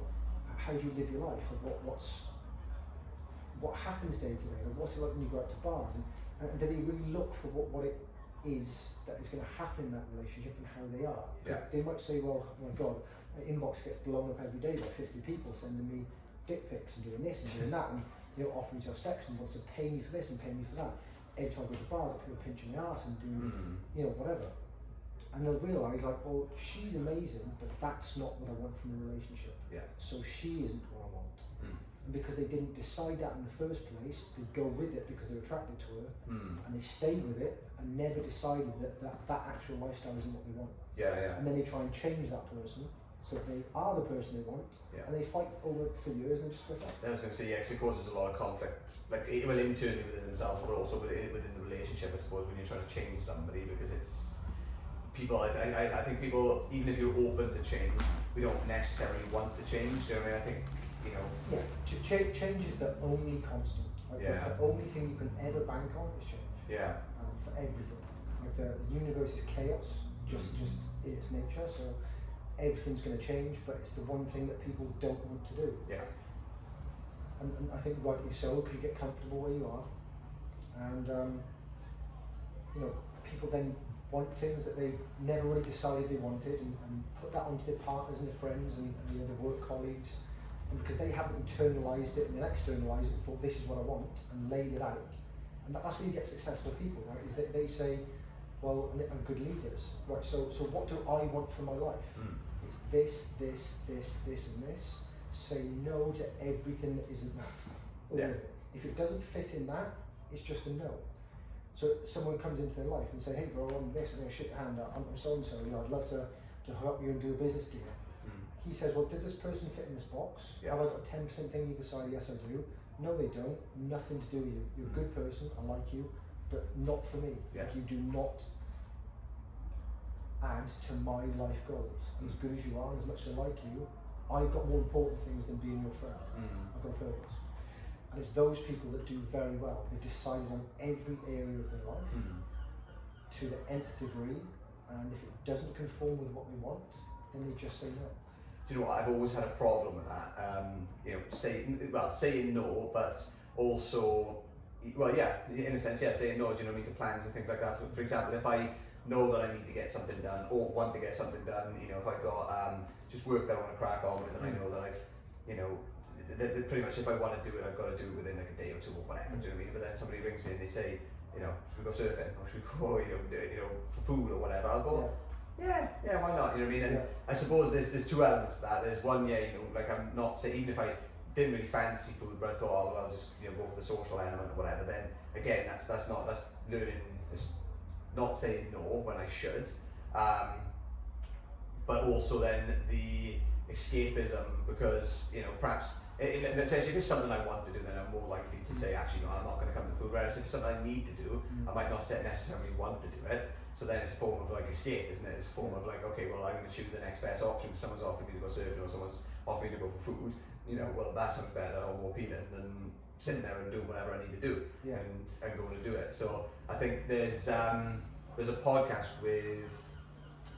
[SPEAKER 2] how do you live your life? Like, what happens day to day? Like, what's it like when you go out to bars? And do they really look for what it is that is going to happen in that relationship and how they are? They might say, well, oh my God, my inbox gets blown up every day by 50 people sending me dick pics and doing this and doing that, and, you know, offering to have sex and wants to pay me for this and pay me for that. Every time I go to the bar, people pinching my ass and doing, you know, whatever. And they'll realise, like, well, she's amazing, but that's not what I want from a relationship. So she isn't what I want. and because they didn't decide that in the first place, they go with it because they're attracted to her, and they stay with it and never decided that actual lifestyle isn't what they want.
[SPEAKER 1] Yeah.
[SPEAKER 2] And then they try and change that person so that they are the person they want, and they fight over it for years and they just split up.
[SPEAKER 1] I was going to say, because it causes a lot of conflict, like internally within themselves, but also within the relationship, I suppose, when you're trying to change somebody, because it's people. I think people, even if you're open to change, we don't necessarily want to change. Do you know what I mean? I think,
[SPEAKER 2] change is the only constant. Like the only thing you can ever bank on is change.
[SPEAKER 1] Yeah.
[SPEAKER 2] For everything, like the universe is chaos, just in its nature. So everything's going to change, but it's the one thing that people don't want to do.
[SPEAKER 1] Yeah.
[SPEAKER 2] And I think rightly so, because you get comfortable where you are, and people then want things that they never really decided they wanted, and put that onto their partners and their friends and their work colleagues, and because they haven't internalized it and then externalized it and thought this is what I want and laid it out, and that's where you get successful people, right? Is that they say, well, and good leaders, right? So what do I want for my life? It's this, and this. Say no to everything that isn't that. All of it. If it doesn't fit in that, it's just a no. So someone comes into their life and say, hey bro, I'm this, and they shake your hand out, I'm so and so, I'd love to help you and do a business deal. He says, well, does this person fit in this box? Have I got a 10% thing either side? Yes, I do. No, they don't. Nothing to do with you. You're a good person, I like you, but not for me. Like, you do not add to my life goals. And as good as you are, and as much as I like you, I've got more important things than being your friend. I've got a purpose. And it's those people that do very well. They've decided on every area of their life to the nth degree, and if it doesn't conform with what they want, then they just say no.
[SPEAKER 1] Do you know what? I've always had a problem with that. Saying no, but also, in a sense, saying no. Do you know what I mean, to plans and things like that. For example, if I know that I need to get something done or want to get something done, if I got just work that I want to crack on with, and I know that I've, that pretty much if I want to do it, I've got to do it within like a day or two or whatever. Do you know what I mean? But then somebody rings me and they say, should we go surfing or should we go, for food or whatever? I'll go. Yeah, why not? You know what I mean? And I suppose there's two elements to that. There's one, like I'm not saying, even if I didn't really fancy food, but I thought, I'll just go for the social element or whatever. Then again, that's learning. It's not saying no when I should, but also then the escapism, because perhaps essentially if it's something I want to do, then I'm more likely to say, actually no, I'm not going to come to food. Whereas if it's something I need to do, I might not necessarily want to do it. So then it's a form of like escape, isn't it? It's a form of like, okay, well, I'm going to choose the next best option. Someone's offering me to go surfing or someone's offering me to go for food. Well, that's something better or more appealing than sitting there and doing whatever I need to do and going to do it. So I think there's a podcast with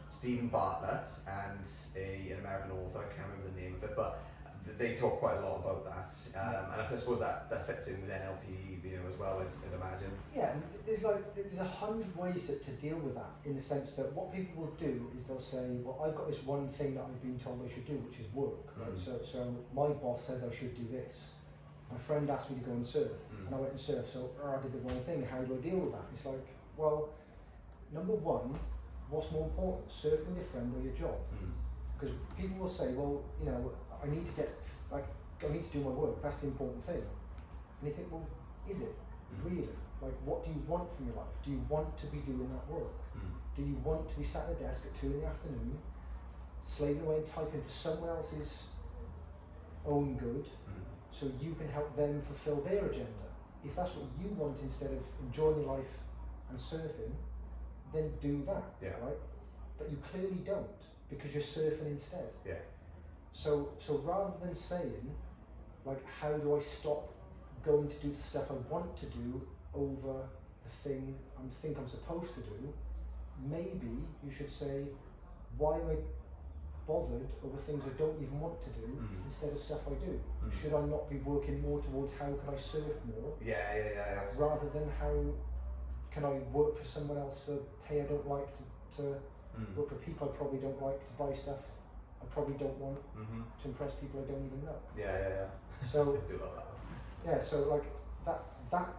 [SPEAKER 1] Stephen Bartlett and an American author, I can't remember the name of it, but they talk quite a lot about that, and I suppose that fits in with NLP, as well, I'd imagine.
[SPEAKER 2] Yeah, and there's 100 ways to deal with that, in the sense that what people will do is they'll say, well, I've got this one thing that I've been told I should do, which is work, right? So my boss says I should do this. My friend asked me to go and surf, and I went and surfed, so I did the wrong thing. How do I deal with that? It's like, well, number one, what's more important, surfing with your friend or your job? Because people will say, well, I need to do my work, that's the important thing. And you think, well, is it really? Like, what do you want from your life? Do you want to be doing that work? Do you want to be sat at a desk at 2 in the afternoon, slaving away and typing for someone else's own good, so you can help them fulfill their agenda? If that's what you want, instead of enjoying your life and surfing, then do that, right? But you clearly don't, because you're surfing instead. So rather than saying, like, how do I stop going to do the stuff I want to do over the thing I think I'm supposed to do, maybe you should say, why am I bothered over things I don't even want to do instead of stuff I do? Should I not be working more towards how can I surf more? Rather than how can I work for someone else for pay I don't like, to work for people I probably don't like, to buy stuff I probably don't want, to impress people I don't even know. So
[SPEAKER 1] I do love that.
[SPEAKER 2] So like that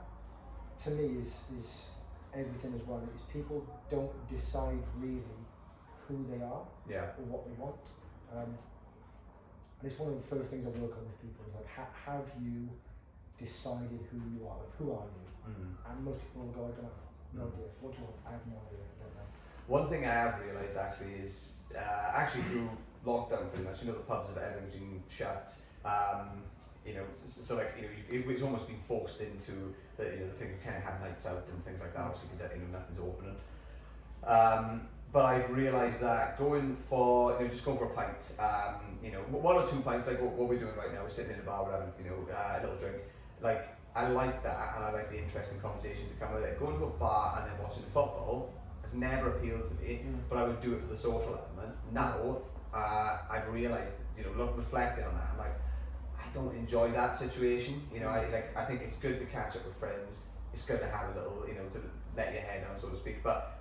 [SPEAKER 2] to me is everything as well. Is people don't decide really who they are or what they want. And it's one of the first things I work on with people is like, have you decided who you are? Like, who are you? And most people will go, I don't know, no idea. What do you want? I have no idea. I don't know.
[SPEAKER 1] One thing I have realised actually is actually through lockdown pretty much, you know, the pubs have everything been shut. You know, so like, you know, it's almost been forced into the, you know, the thing you can't have nights out and things like that, obviously, because, you know, nothing's opening. But I've realised that going for, you know, just going for a pint, you know, 1 or 2 pints, like what we're doing right now, we're sitting in a bar, we're having, you know, a little drink. Like, I like that, and I like the interesting conversations that come with it. Going to a bar and then watching football has never appealed to me, but I would do it for the social element. Now, I've realised, you know, reflecting on that, I'm like, I don't enjoy that situation. You know, I think it's good to catch up with friends. It's good to have a little, you know, to let your hair down, so to speak. But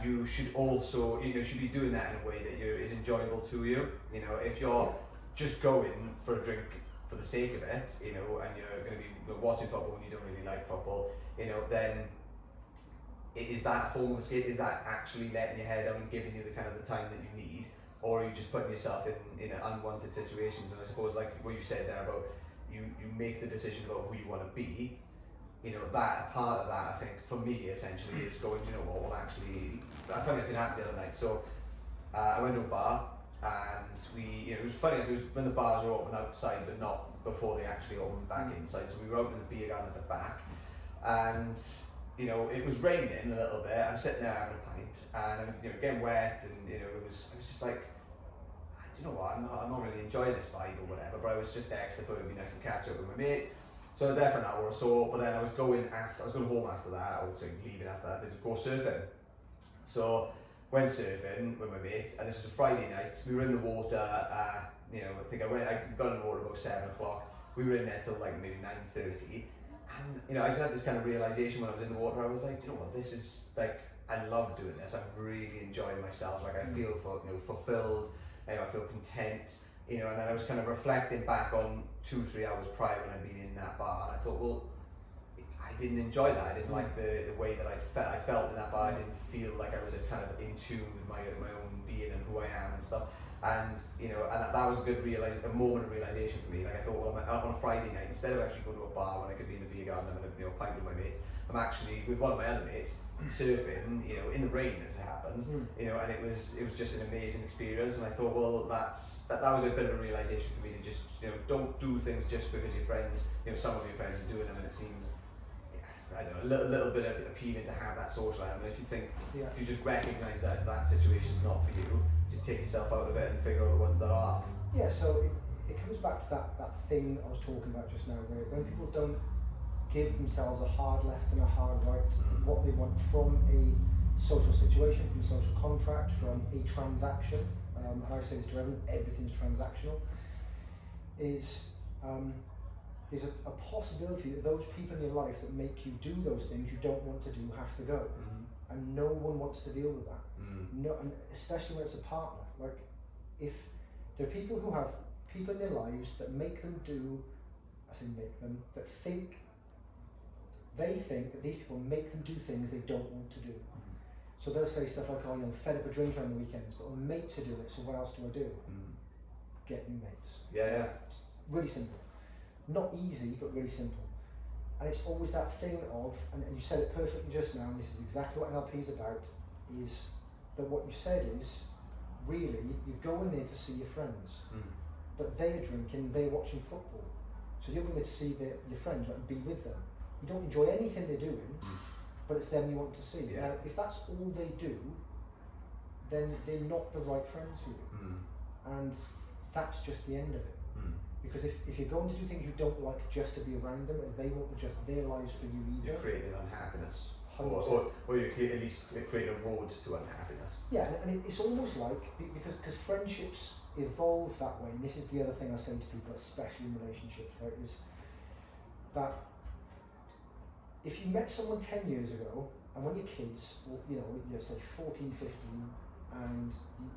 [SPEAKER 1] you should also, you know, should be doing that in a way that is enjoyable to you. You know, if you're just going for a drink for the sake of it, you know, and you're going to be watching football and you don't really like football, you know, then is that a form of escape? Is that actually letting your hair down and giving you the kind of the time that you need? Or are you just putting yourself in unwanted situations? And I suppose, like what you said there about you make the decision about who you want to be, you know, that part of that, I think, for me, essentially, is going, you know what, well, actually, I found it happened the other night. So I went to a bar, and you know, it was funny, it was when the bars were open outside, but not before they actually opened back inside. So we were out in the beer garden at the back, and you know, it was raining a little bit. I'm sitting there having a pint, and I'm, you know, getting wet, and you know, I was just like, you know what, I'm not really enjoying this vibe or whatever. But I was just there because I thought it would be nice to catch up with my mates. So I was there for an hour or so, but then I was going home after that, or leaving after that to go surfing. So went surfing with my mates, and this was a Friday night. We were in the water. You know, I got in the water about 7 o'clock. We were in there till like maybe 9:30. And you know, I just had this kind of realization when I was in the water. I was like, you know what, this is like, I love doing this. I'm really enjoying myself. Like I feel fulfilled. You know, I feel content. You know, and then I was kind of reflecting back on 2-3 hours prior when I'd been in that bar, and I thought, well, I didn't enjoy that. I didn't like the way that I felt in that bar. I didn't feel like I was just kind of in tune with my own being and who I am and stuff. And you know, and that was a good a moment of realization for me. Like I thought, well, I'm out on a Friday night, instead of actually going to a bar when I could be in the beer garden and having a pint with my mates, I'm actually with one of my other mates surfing, you know, in the rain as it happens, you know, and it was just an amazing experience. And I thought, well, that was a bit of a realization for me to just, you know, don't do things just because your friends, you know, some of your friends are doing them, and it seems, I don't know, a little bit of appealing to have that social element. If you think, if you just recognise that situation's not for you, just take yourself out of it and figure out the ones that are.
[SPEAKER 2] Yeah, so it comes back to that thing I was talking about just now, where when people don't give themselves a hard left and a hard right, what they want from a social situation, from a social contract, from a transaction, and I say this to everyone, everything's transactional, is there's a possibility that those people in your life that make you do those things you don't want to do have to go. And no one wants to deal with that. No, and especially when it's a partner. Like, if there are people who have people in their lives that make them do, I say make them, that they think that these people make them do things they don't want to do. So they'll say stuff like, oh, you know, fed up a drinker on the weekends, but my mates are doing it, so what else do I do? Get new mates.
[SPEAKER 1] Yeah.
[SPEAKER 2] It's really simple. Not easy, but really simple. And it's always that thing of, and you said it perfectly just now, and this is exactly what NLP is about, is that what you said is, really, you go in there to see your friends, but they're drinking, they're watching football. So you're going to see your friends, like, be with them. You don't enjoy anything they're doing, but it's them you want to see. Now, if that's all they do, then they're not the right friends for you. And that's just the end of it. Because if you're going to do things you don't like just to be around them, and they won't adjust their lives for you either,
[SPEAKER 1] you're creating unhappiness.
[SPEAKER 2] 100%.
[SPEAKER 1] Or you're at least creating roads to unhappiness.
[SPEAKER 2] Yeah, and it's almost like, because friendships evolve that way, and this is the other thing I say to people, especially in relationships, right, is that if you met someone 10 years ago, and when you're kids, or, you know, you're say 14, 15, and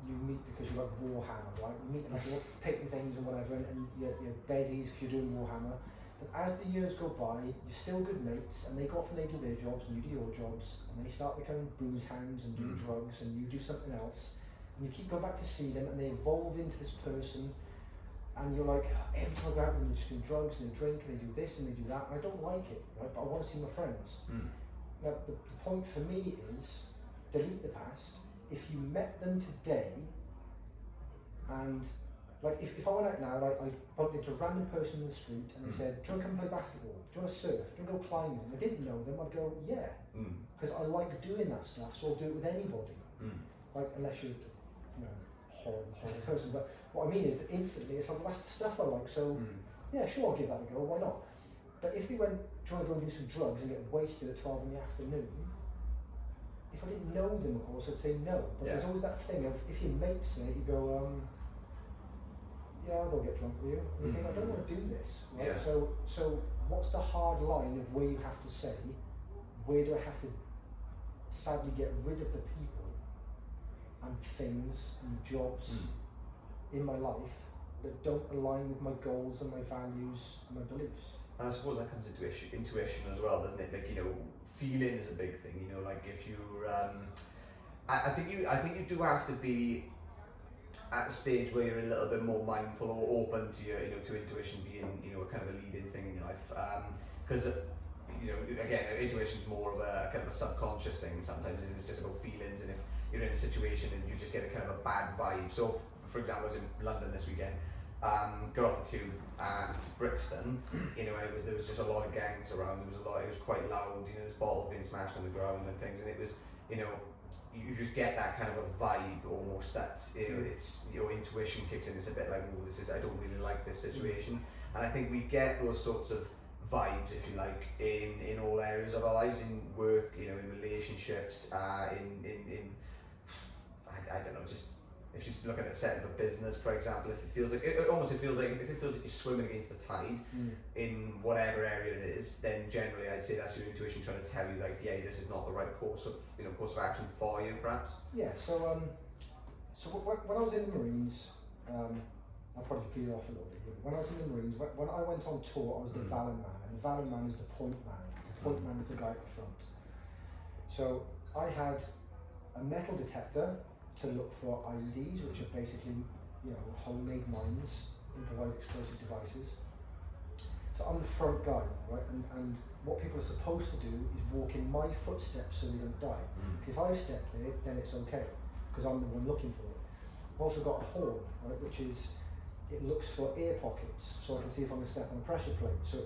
[SPEAKER 2] you meet because you like Warhammer, right? You meet like picking things or whatever, and you're bezies because you're doing Warhammer. But as the years go by, you're still good mates, and they go off and they do their jobs, and you do your jobs, and they start becoming booze hounds and do drugs, and you do something else, and you keep going back to see them, and they evolve into this person and you're like, every time I go out and they just do drugs and they drink and they do this and they do that, and I don't like it, right? But I want to see my friends. Now, the point for me is, delete the past. If you met them today, and like if I went out now, I bumped into a random person in the street and they said, do you want to come play basketball? Do you want to surf? Do you want to go climbing? I didn't know them, I'd go, yeah. Because I like doing that stuff, so I'll do it with anybody. Like, unless you're, you know, horrible person. But what I mean is that instantly it's like, well, that's the stuff I like, so yeah, sure, I'll give that a go, why not? But if they went, trying to go and do some drugs and get wasted at 12 in the afternoon, if I didn't know them, of course, I'd say no. But there's always that thing of, if your mates say it, you go, yeah, I'll go get drunk with you. And you think, I don't want to do this. Right? So what's the hard line of where you have to say, where do I have to sadly get rid of the people and things and jobs in my life that don't align with my goals and my values and my beliefs?
[SPEAKER 1] And I suppose that comes into intuition as well, doesn't it? Like, you know, feeling is a big thing. You know, like if you're, I think you do have to be at a stage where you're a little bit more mindful or open to your, you know, to intuition being, you know, a kind of a leading thing in your life. Because you know, again, intuition is more of a kind of a subconscious thing. Sometimes it's just about feelings, and if you're in a situation and you just get a kind of a bad vibe. So, for example, I was in London this weekend. Got off the tube at Brixton, you know, and there was just a lot of gangs around. It was quite loud, you know, there's bottles being smashed on the ground and things, and it was, you know, you just get that kind of a vibe almost that, you know, it's, your intuition kicks in. It's a bit like, oh, I don't really like this situation. And I think we get those sorts of vibes, if you like, in all areas of our lives, in work, you know, in relationships, I don't know, just if you're looking at setting up a business, for example, if it feels like you're swimming against the tide in whatever area it is, then generally I'd say that's your intuition trying to tell you, like, yeah, this is not the right course of action for you, perhaps.
[SPEAKER 2] Yeah. So when I was in the Marines, I'll probably feel off a little bit here. When I was in the Marines, when I went on tour, I was the Valen man, and the Valen man is the point man. The point man is the guy at the front. So I had a metal detector to look for IEDs, which are basically, you know, homemade mines, improvised explosive devices. So I'm the front guy, right? And what people are supposed to do is walk in my footsteps so they don't die. Because if I step there, then it's okay, because I'm the one looking for it. I've also got a horn, right, which is, it looks for air pockets, so I can see if I'm going to step on a pressure plate. So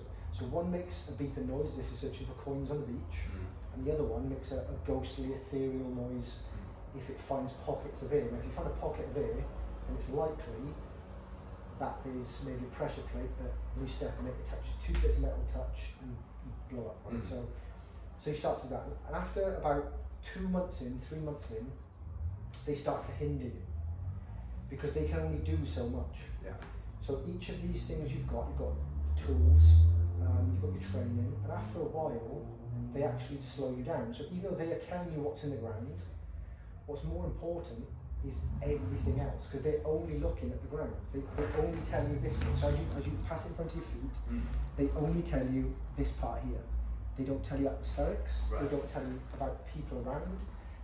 [SPEAKER 2] one makes a beeping noise if you're searching for coins on the beach, and the other one makes a ghostly, ethereal noise if it finds pockets of air. And if you find a pocket of air, then it's likely that there's maybe a pressure plate that when you step on it, it touches, two bits of metal touch and you blow up. Right? So you start to do that. And after about 3 months in, they start to hinder you, because they can only do so much.
[SPEAKER 1] Yeah.
[SPEAKER 2] So each of these things you've got tools, you've got your training, and after a while, they actually slow you down. So even though they are telling you what's in the ground, what's more important is everything else, because they're only looking at the ground. They only tell you this thing. So as you pass it in front of your feet, they only tell you this part here. They don't tell you atmospherics. Right. They don't tell you about people around.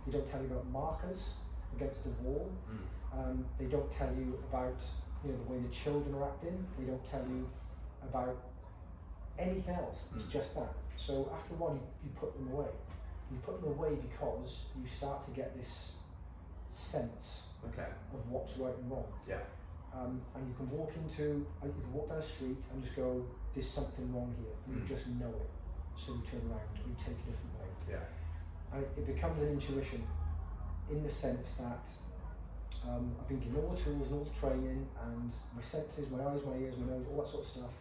[SPEAKER 2] They don't tell you about markers against the wall. They don't tell you about, you know, the way the children are acting. They don't tell you about anything else. It's just that. So after a while, you put them away. You put them away because you start to get this sense of what's right and wrong.
[SPEAKER 1] Yeah.
[SPEAKER 2] And you can walk down the street and just go, there's something wrong here. And you just know it. So you turn around and you take a different way.
[SPEAKER 1] Yeah.
[SPEAKER 2] And it becomes an intuition in the sense that I've been given all the tools and all the training and my senses, my eyes, my ears, my nose, all that sort of stuff.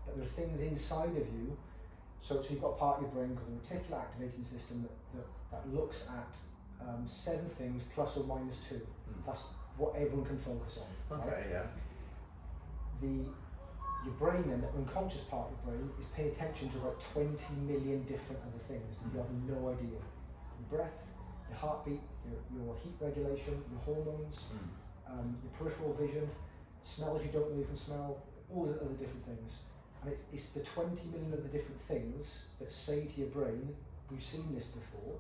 [SPEAKER 2] But there are things inside of you. So you've got part of your brain called the reticular activating system that looks at 7 things plus or minus 2. That's what everyone can focus on.
[SPEAKER 1] Okay,
[SPEAKER 2] right?
[SPEAKER 1] yeah.
[SPEAKER 2] Your brain, then, the unconscious part of your brain, is paying attention to about 20 million different other things that you have no idea. Your breath, your heartbeat, your heat regulation, your hormones, your peripheral vision, smells you don't know you can smell, all those other different things. And it's the 20 million other different things that say to your brain, we've seen this before,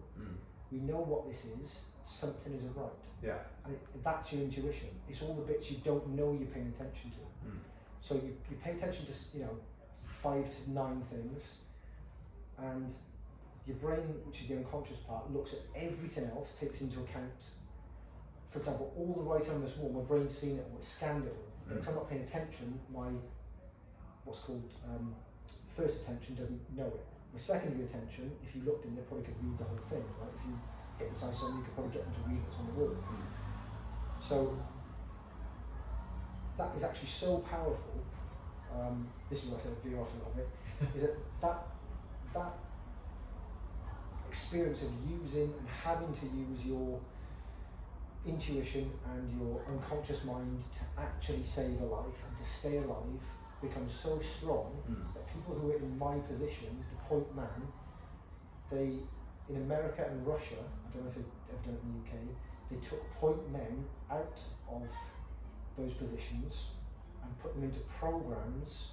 [SPEAKER 2] we know what this is, something isn't right.
[SPEAKER 1] Yeah.
[SPEAKER 2] And that's your intuition. It's all the bits you don't know you're paying attention to. So you pay attention to 5 to 9 things, and your brain, which is the unconscious part, looks at everything else, takes into account. For example, all the writing on this wall, my brain's seen it, it's scanned it all. But if I'm not paying attention, my what's called first attention doesn't know it. My secondary attention, if you looked in there, probably could read the whole thing, right? If you hypnotise someone, you could probably get them to read what's on the wall. So that is actually so powerful. This is what I said, veer off a little bit. Is that experience of using and having to use your intuition and your unconscious mind to actually save a life and to stay alive becomes so strong that people who are in my position, the point man, they, in America and Russia, I don't know if they've ever done it in the UK, they took point men out of those positions and put them into programs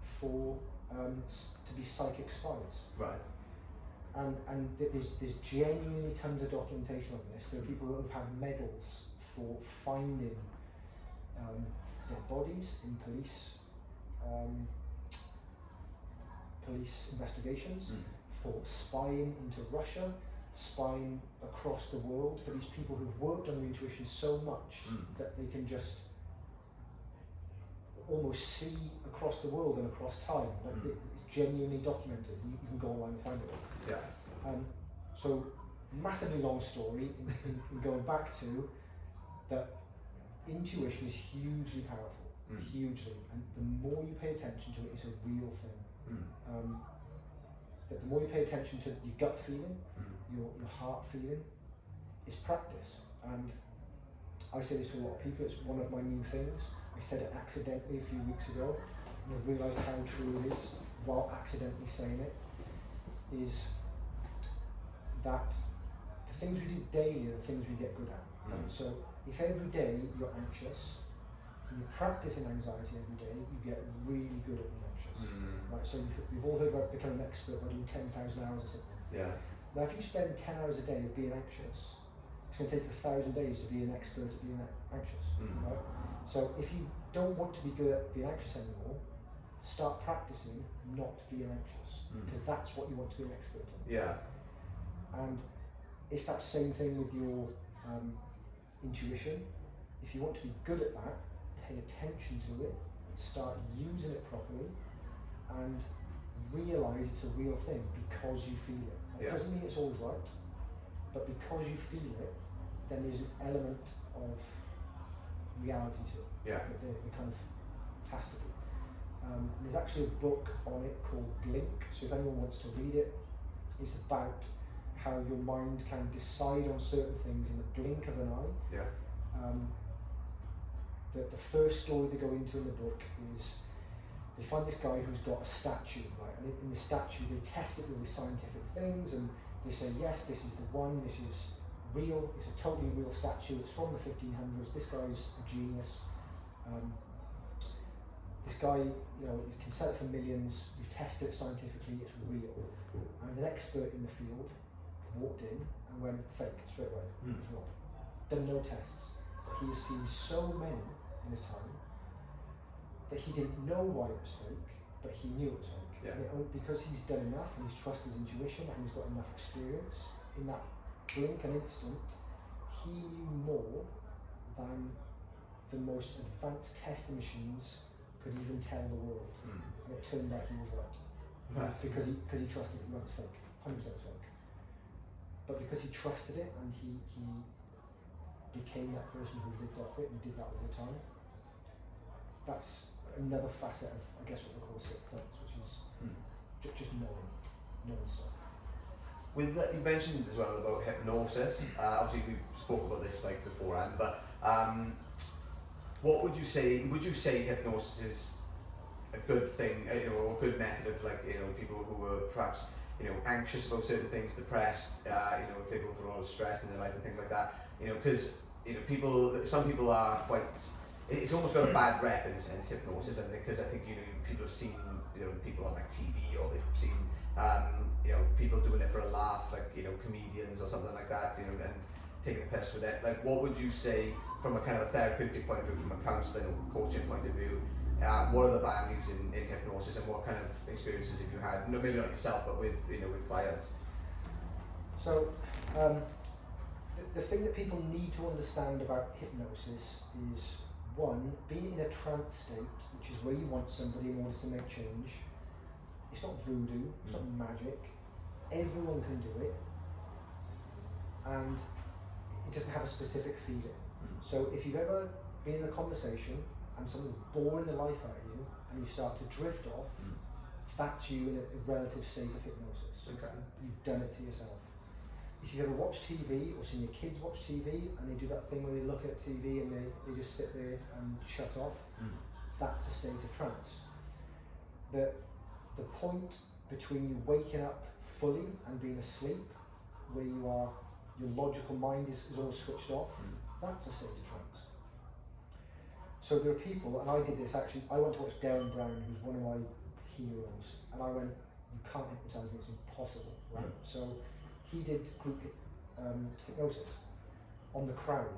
[SPEAKER 2] for to be psychic spies.
[SPEAKER 1] Right.
[SPEAKER 2] And there's genuinely tons of documentation on this. There are people who have had medals for finding dead bodies in police investigations, for spying into Russia, spying across the world, for these people who've worked on their intuition so much that they can just almost see across the world and across time. Like it's genuinely documented. You can go online and find it all.
[SPEAKER 1] Yeah.
[SPEAKER 2] So massively long story in going back to that intuition is hugely powerful, hugely, and the more you pay attention to it, it's a real thing. That the more you pay attention to your gut feeling, your heart feeling, is practice. And I say this to a lot of people, it's one of my new things. I said it accidentally a few weeks ago, and I've realised how true it is while accidentally saying it, is that the things we do daily are the things we get good at. Right? So if every day you're anxious, and you're practicing anxiety every day, you get really good at being anxious. Right? So you've all heard about becoming an expert by doing 10,000 hours or something.
[SPEAKER 1] Yeah.
[SPEAKER 2] Now if you spend 10 hours a day of being anxious, it's going to take you 1,000 days to be an expert at being anxious. Right? So if you don't want to be good at being anxious anymore, start practicing not being anxious, because that's what you want to be an expert in.
[SPEAKER 1] Yeah.
[SPEAKER 2] And it's that same thing with your intuition. If you want to be good at that, pay attention to it, start using it properly, and realise it's a real thing because you feel it. It doesn't mean it's always right, but because you feel it, then there's an element of reality to it.
[SPEAKER 1] Yeah.
[SPEAKER 2] There kind of has to be. There's actually a book on it called Blink, so if anyone wants to read it, it's about how your mind can decide on certain things in the blink of an eye.
[SPEAKER 1] Yeah.
[SPEAKER 2] The first story they go into in the book is they find this guy who's got a statue, right? And in the statue they test it with the scientific things, and they say, yes, this is the one, this is real, it's a totally real statue, it's from the 1500s, this guy's a genius. This guy, he can sell it for millions, we've tested it scientifically, it's real. And an expert in the field walked in and went, fake, straight away, it was wrong. Done no tests, but he has seen so many in his time that he didn't know why it was fake, but he knew it was fake.
[SPEAKER 1] Yeah.
[SPEAKER 2] And because he's done enough and he's trusted his intuition and he's got enough experience, in that blink and instant, he knew more than the most advanced testing machines could even tell the world. And it turned out he was right.
[SPEAKER 1] Right.
[SPEAKER 2] Because he trusted it was fake, 100% fake. But because he trusted it and he became that person who lived off it and did that all the time, that's another facet of, I guess, what we call sixth sense, which is just knowing stuff.
[SPEAKER 1] With that, you mentioned as well about hypnosis. Obviously, we spoke about this beforehand, but what would you say? Would you say hypnosis is a good thing, a good method of people who are perhaps anxious about certain things, depressed, if they go through a lot of stress in their life and things like that, because some people are quite. It's almost got a bad rep in a sense, hypnosis, and because I think people have seen people on TV, or they've seen people doing it for a laugh, comedians or something like that, and taking a piss with it. What would you say from a kind of a therapeutic point of view, from a counselling or coaching point of view, What are the values in hypnosis, and what kind of experiences have you had? No, maybe not yourself, but with with clients.
[SPEAKER 2] So, the thing that people need to understand about hypnosis is, one, being in a trance state, which is where you want somebody in order to make change. It's not voodoo, it's not magic. Everyone can do it, and it doesn't have a specific feeling. So if you've ever been in a conversation and someone's boring the life out of you and you start to drift off, that's you in a relative state of hypnosis.
[SPEAKER 1] Okay.
[SPEAKER 2] You've done it to yourself. If you've ever watched TV or seen your kids watch TV and they do that thing where they look at TV and they just sit there and shut off, that's a state of trance. The point between you waking up fully and being asleep, where your logical mind is all switched off, that's a state of trance. So there are people, and I did this actually, I went to watch Darren Brown, who's one of my heroes, and I went, you can't hypnotise me, it's impossible, right? So he did group hypnosis on the crowd,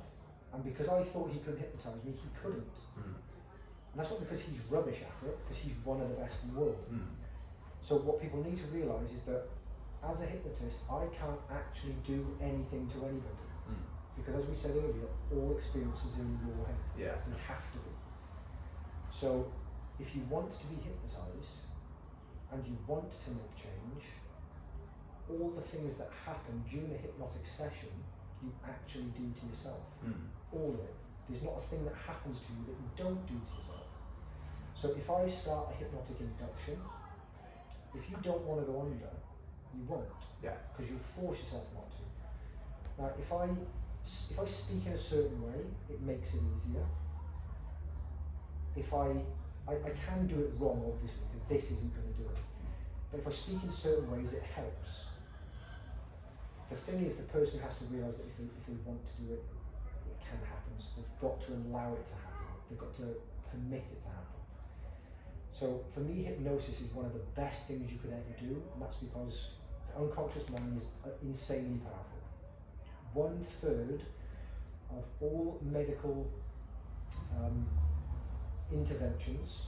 [SPEAKER 2] and because I thought he could hypnotise me, he couldn't. And that's not because he's rubbish at it, because he's one of the best in the world. So what people need to realise is that as a hypnotist, I can't actually do anything to anybody. Because as we said earlier, all experiences are in your head.
[SPEAKER 1] Yeah.
[SPEAKER 2] They have to be. So if you want to be hypnotised and you want to make change, all the things that happen during a hypnotic session, you actually do to yourself. All of it. There's not a thing that happens to you that you don't do to yourself. So if I start a hypnotic induction, if you don't want to go under, you won't.
[SPEAKER 1] Yeah.
[SPEAKER 2] Because you'll force yourself not to. Now, if I speak in a certain way, it makes it easier. If I can do it wrong, obviously, because this isn't going to do it. But if I speak in certain ways, it helps. The thing is, the person has to realise that if they want to do it, it can happen. So they've got to allow it to happen. They've got to permit it to happen. So for me, hypnosis is one of the best things you could ever do, and that's because the unconscious mind is insanely powerful. 1/3 of all medical interventions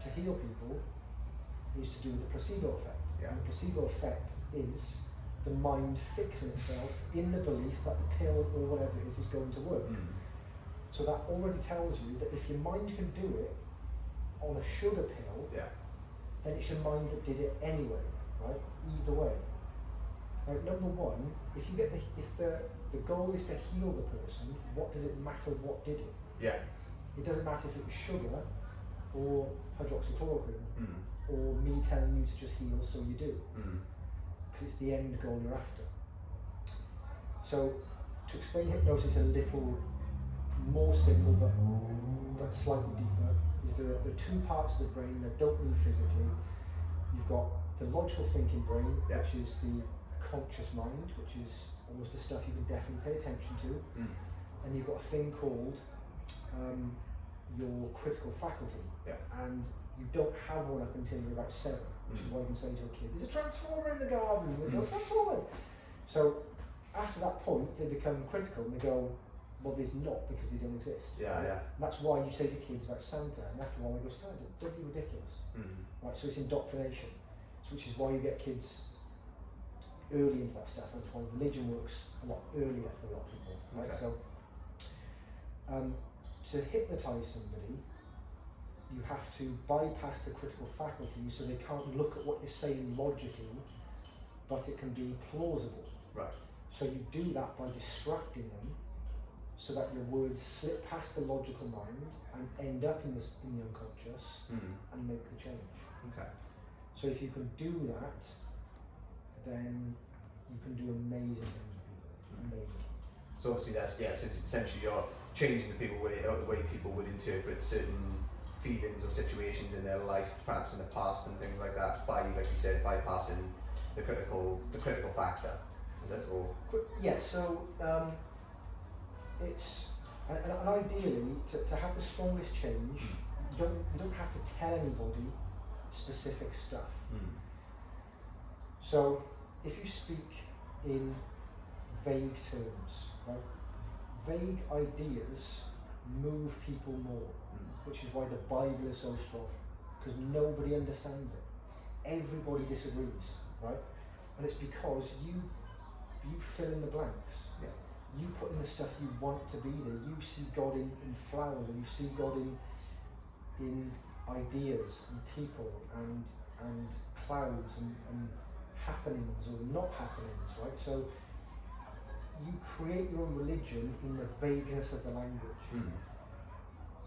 [SPEAKER 2] to heal people is to do with the placebo effect.
[SPEAKER 1] Yeah.
[SPEAKER 2] And the placebo effect is the mind fixing itself in the belief that the pill or whatever it is going to work. So that already tells you that if your mind can do it on a sugar pill, then it's your mind that did it anyway, right? Either way. Now, number one, if the goal is to heal the person, what does it matter what did it?
[SPEAKER 1] Yeah.
[SPEAKER 2] It doesn't matter if it was sugar or hydroxychloroquine or me telling you to just heal, so you do. Because it's the end goal you're after. So, to explain hypnosis a little more simple but slightly deeper, is there are two parts of the brain that don't move physically. You've got the logical thinking brain, which is the conscious mind, which is almost the stuff you can definitely pay attention to. And you've got a thing called your critical faculty. And you don't have one up until you're about 7, which is why you can say to a kid, there's a transformer in the garden, and they go, transformers! So after that point, they become critical and they go, well, there's not, because they don't exist. And that's why you say to kids about Santa, and after a while they go, Santa, don't be ridiculous. Right, so it's indoctrination. So which is why you get kids early into that stuff, and that's why religion works a lot earlier for a lot of people. Right? So to hypnotise somebody, you have to bypass the critical faculty so they can't look at what you're saying logically, but it can be plausible.
[SPEAKER 1] Right.
[SPEAKER 2] So you do that by distracting them, so that your words slip past the logical mind and end up in the unconscious and make the change.
[SPEAKER 1] Okay.
[SPEAKER 2] So if you can do that, then you can do amazing things with people. Amazing.
[SPEAKER 1] So obviously that's essentially you're changing the way people would interpret certain feelings or situations in their life, perhaps in the past and things like that, by, like you said, bypassing the critical factor. Is that all?
[SPEAKER 2] Yeah. So it's and ideally to have the strongest change, you don't have to tell anybody specific stuff. So if you speak in vague terms, right? Vague ideas move people more. which is why the Bible is so strong, because nobody understands it. Everybody disagrees, right? And it's because you fill in the blanks.
[SPEAKER 1] Yeah.
[SPEAKER 2] You put in the stuff you want to be there. You see God in flowers, or you see God in ideas and people and clouds and happenings or not happenings, right? So you create your own religion in the vagueness of the language.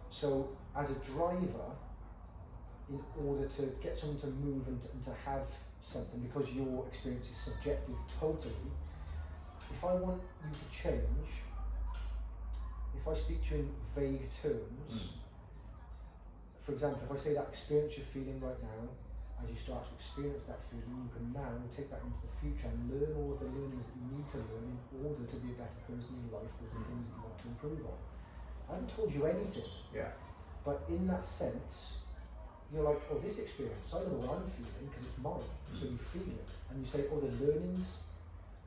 [SPEAKER 2] So as a driver, in order to get someone to move and to have something, because your experience is subjective totally, if I want you to change, if I speak to you in vague terms, for example, if I say that experience you're feeling right now, as you start to experience that feeling, you can now take that into the future and learn all of the learnings that you need to learn in order to be a better person in life with the things that you want to improve on. I haven't told you anything, but in that sense, you're like, oh, this experience, I know what I'm feeling because it's mine. So you feel it, and you say, oh, the learnings,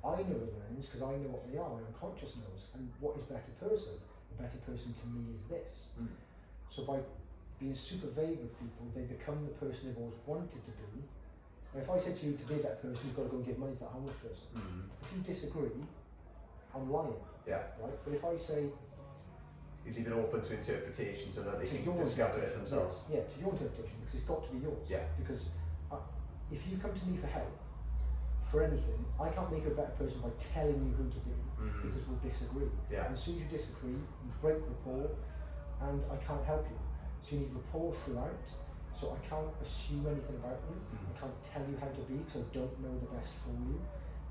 [SPEAKER 2] I know the learnings because I know what they are, my unconscious knows. And what is better person? A better person to me is this. So by being super vague with people, they become the person they've always wanted to be. And if I said to you, to be a better person, you've got to go and give money to that homeless person. If you disagree, I'm lying. Right? But if I say,
[SPEAKER 1] you leave it open to interpretation so that they
[SPEAKER 2] to
[SPEAKER 1] can discover it themselves.
[SPEAKER 2] Yeah, to your interpretation, because it's got to be yours. Because if you come to me for help, for anything, I can't make you a better person by telling you who to be, because we'll disagree. And as soon as you disagree, you break rapport, and I can't help you. So you need rapport throughout, so I can't assume anything about you, I can't tell you how to be, because I don't know the best for you.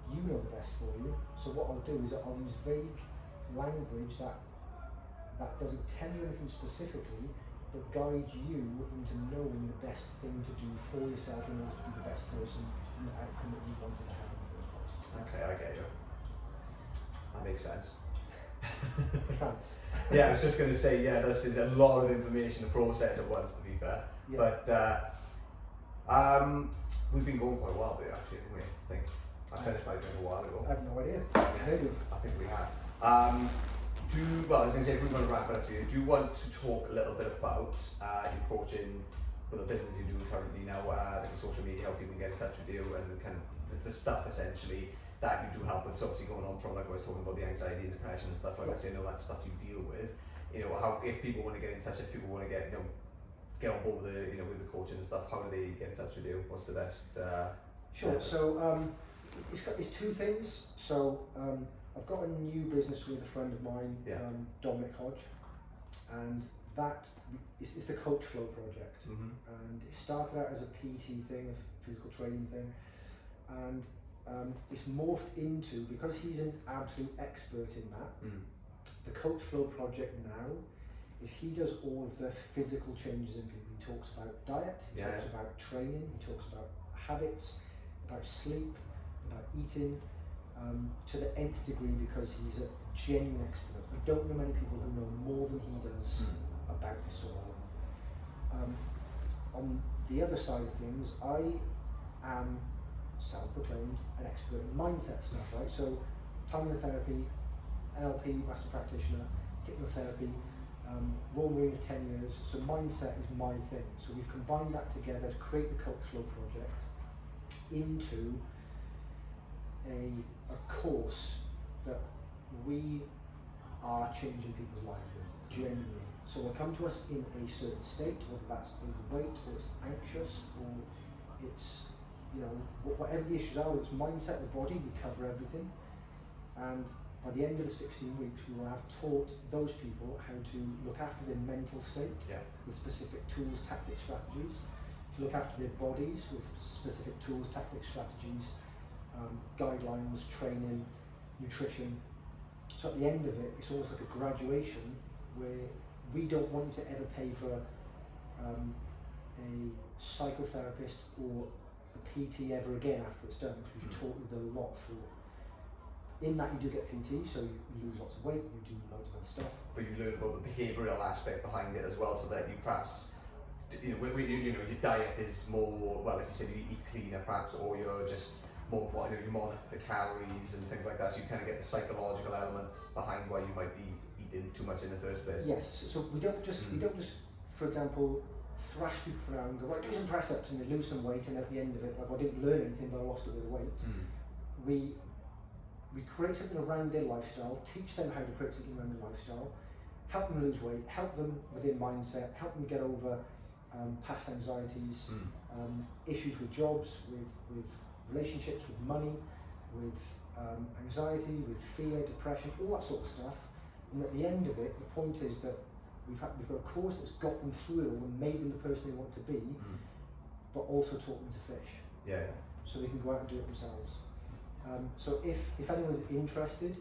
[SPEAKER 2] You know the best for you, so what I'll do is I'll use vague language that doesn't tell you anything specifically, but guides you into knowing the best thing to do for yourself in order to be the best person and the outcome that you wanted to have in the first place.
[SPEAKER 1] Okay, I get you. That makes sense.
[SPEAKER 2] Trance.
[SPEAKER 1] I was just going to say, this is a lot of information to process at once, to be fair. But we've been going quite well there, actually, haven't we? I think I finished my drink a while ago.
[SPEAKER 2] I have no idea. Maybe.
[SPEAKER 1] I think we have. I was going to say, if we're going to wrap it up here, do you want to talk a little bit about your coaching, the business you're doing currently now, like social media, how people can get in touch with you, and kind of the stuff essentially that you do help with? So obviously going on from, like I was talking about, the anxiety and depression and stuff, like I say, that stuff you deal with. How, if people want to get in touch, if people want to get on board with the with the coaching and stuff, how do they get in touch with you? What's the best?
[SPEAKER 2] Sure. So it's two things. So I've got a new business with a friend of mine, Dominic Hodge, and that is the Coach Flow project. And it started out as a PT thing, a physical training thing, and it's morphed into, because he's an absolute expert in that, the Coach Flow project now is he does all of the physical changes in people. He talks about diet, he talks about training, he talks about habits, about sleep, about eating, to the nth degree, because he's a genuine expert. I don't know many people who know more than he does about this sort of thing. On the other side of things, I am self-proclaimed an expert in mindset stuff, right? So time and therapy, NLP, master practitioner, hypnotherapy, Royal Marine for 10 years, so mindset is my thing. So we've combined that together to create the Coach Flow project into a course that we are changing people's lives with, genuinely. So they'll come to us in a certain state, whether that's overweight, or it's anxious, or it's, whatever the issues are, whether it's mindset, the body, we cover everything. And by the end of the 16 weeks, we will have taught those people how to look after their mental state with specific tools, tactics, strategies, to look after their bodies with specific tools, tactics, strategies, guidelines, training, nutrition. So at the end of it, it's almost like a graduation where we don't want to ever pay for a psychotherapist or a PT ever again after it's done, because we've taught you a lot through it. In that you do get PT, so you lose lots of weight, you do loads of other stuff.
[SPEAKER 1] But you learn about the behavioural aspect behind it as well, so that you perhaps, your diet is more, well, like you said, you eat cleaner perhaps, or you're just more, you monitor the calories and things like that, so you kind of get the psychological element behind why you might be eating too much in the first place.
[SPEAKER 2] Yes, so we don't just for example, thrash people for an hour and go, right, do some press ups, and they lose some weight, and at the end of it, like, I didn't learn anything, but I lost a bit of weight. We create something around their lifestyle, teach them how to create something around their lifestyle, help them lose weight, help them with their mindset, help them get over past anxieties, issues with jobs, with relationships, with money, with anxiety, with fear, depression, all that sort of stuff. And at the end of it, the point is that we've got a course that's got them through it all and made them the person they want to be, but also taught them to fish.
[SPEAKER 1] Yeah.
[SPEAKER 2] So they can go out and do it themselves. So if anyone's interested,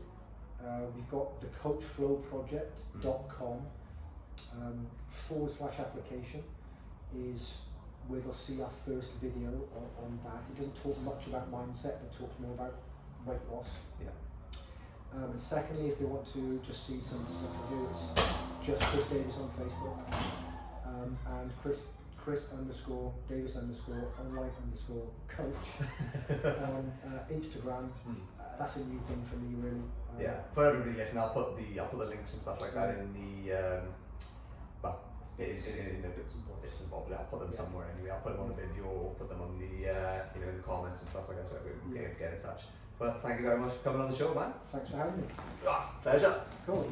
[SPEAKER 2] we've got the coachflowproject.com /application is where they'll see our first video on that. It doesn't talk much about mindset, but talks more about weight loss.
[SPEAKER 1] Yeah.
[SPEAKER 2] And secondly, if they want to just see some stuff I do, it's just Chris Davies on Facebook, and Chris _Davis _online_coach on Instagram. That's a new thing for me, really.
[SPEAKER 1] Yeah, for everybody listening, I'll put the links and stuff like that in the in the bits and bobs. I'll put them somewhere anyway. I'll put them on the video, or put them on the in the comments and stuff like that, so everyone can get in touch. But thank you very much for coming on the show, man.
[SPEAKER 2] Thanks for having me.
[SPEAKER 1] Pleasure.
[SPEAKER 2] Cool.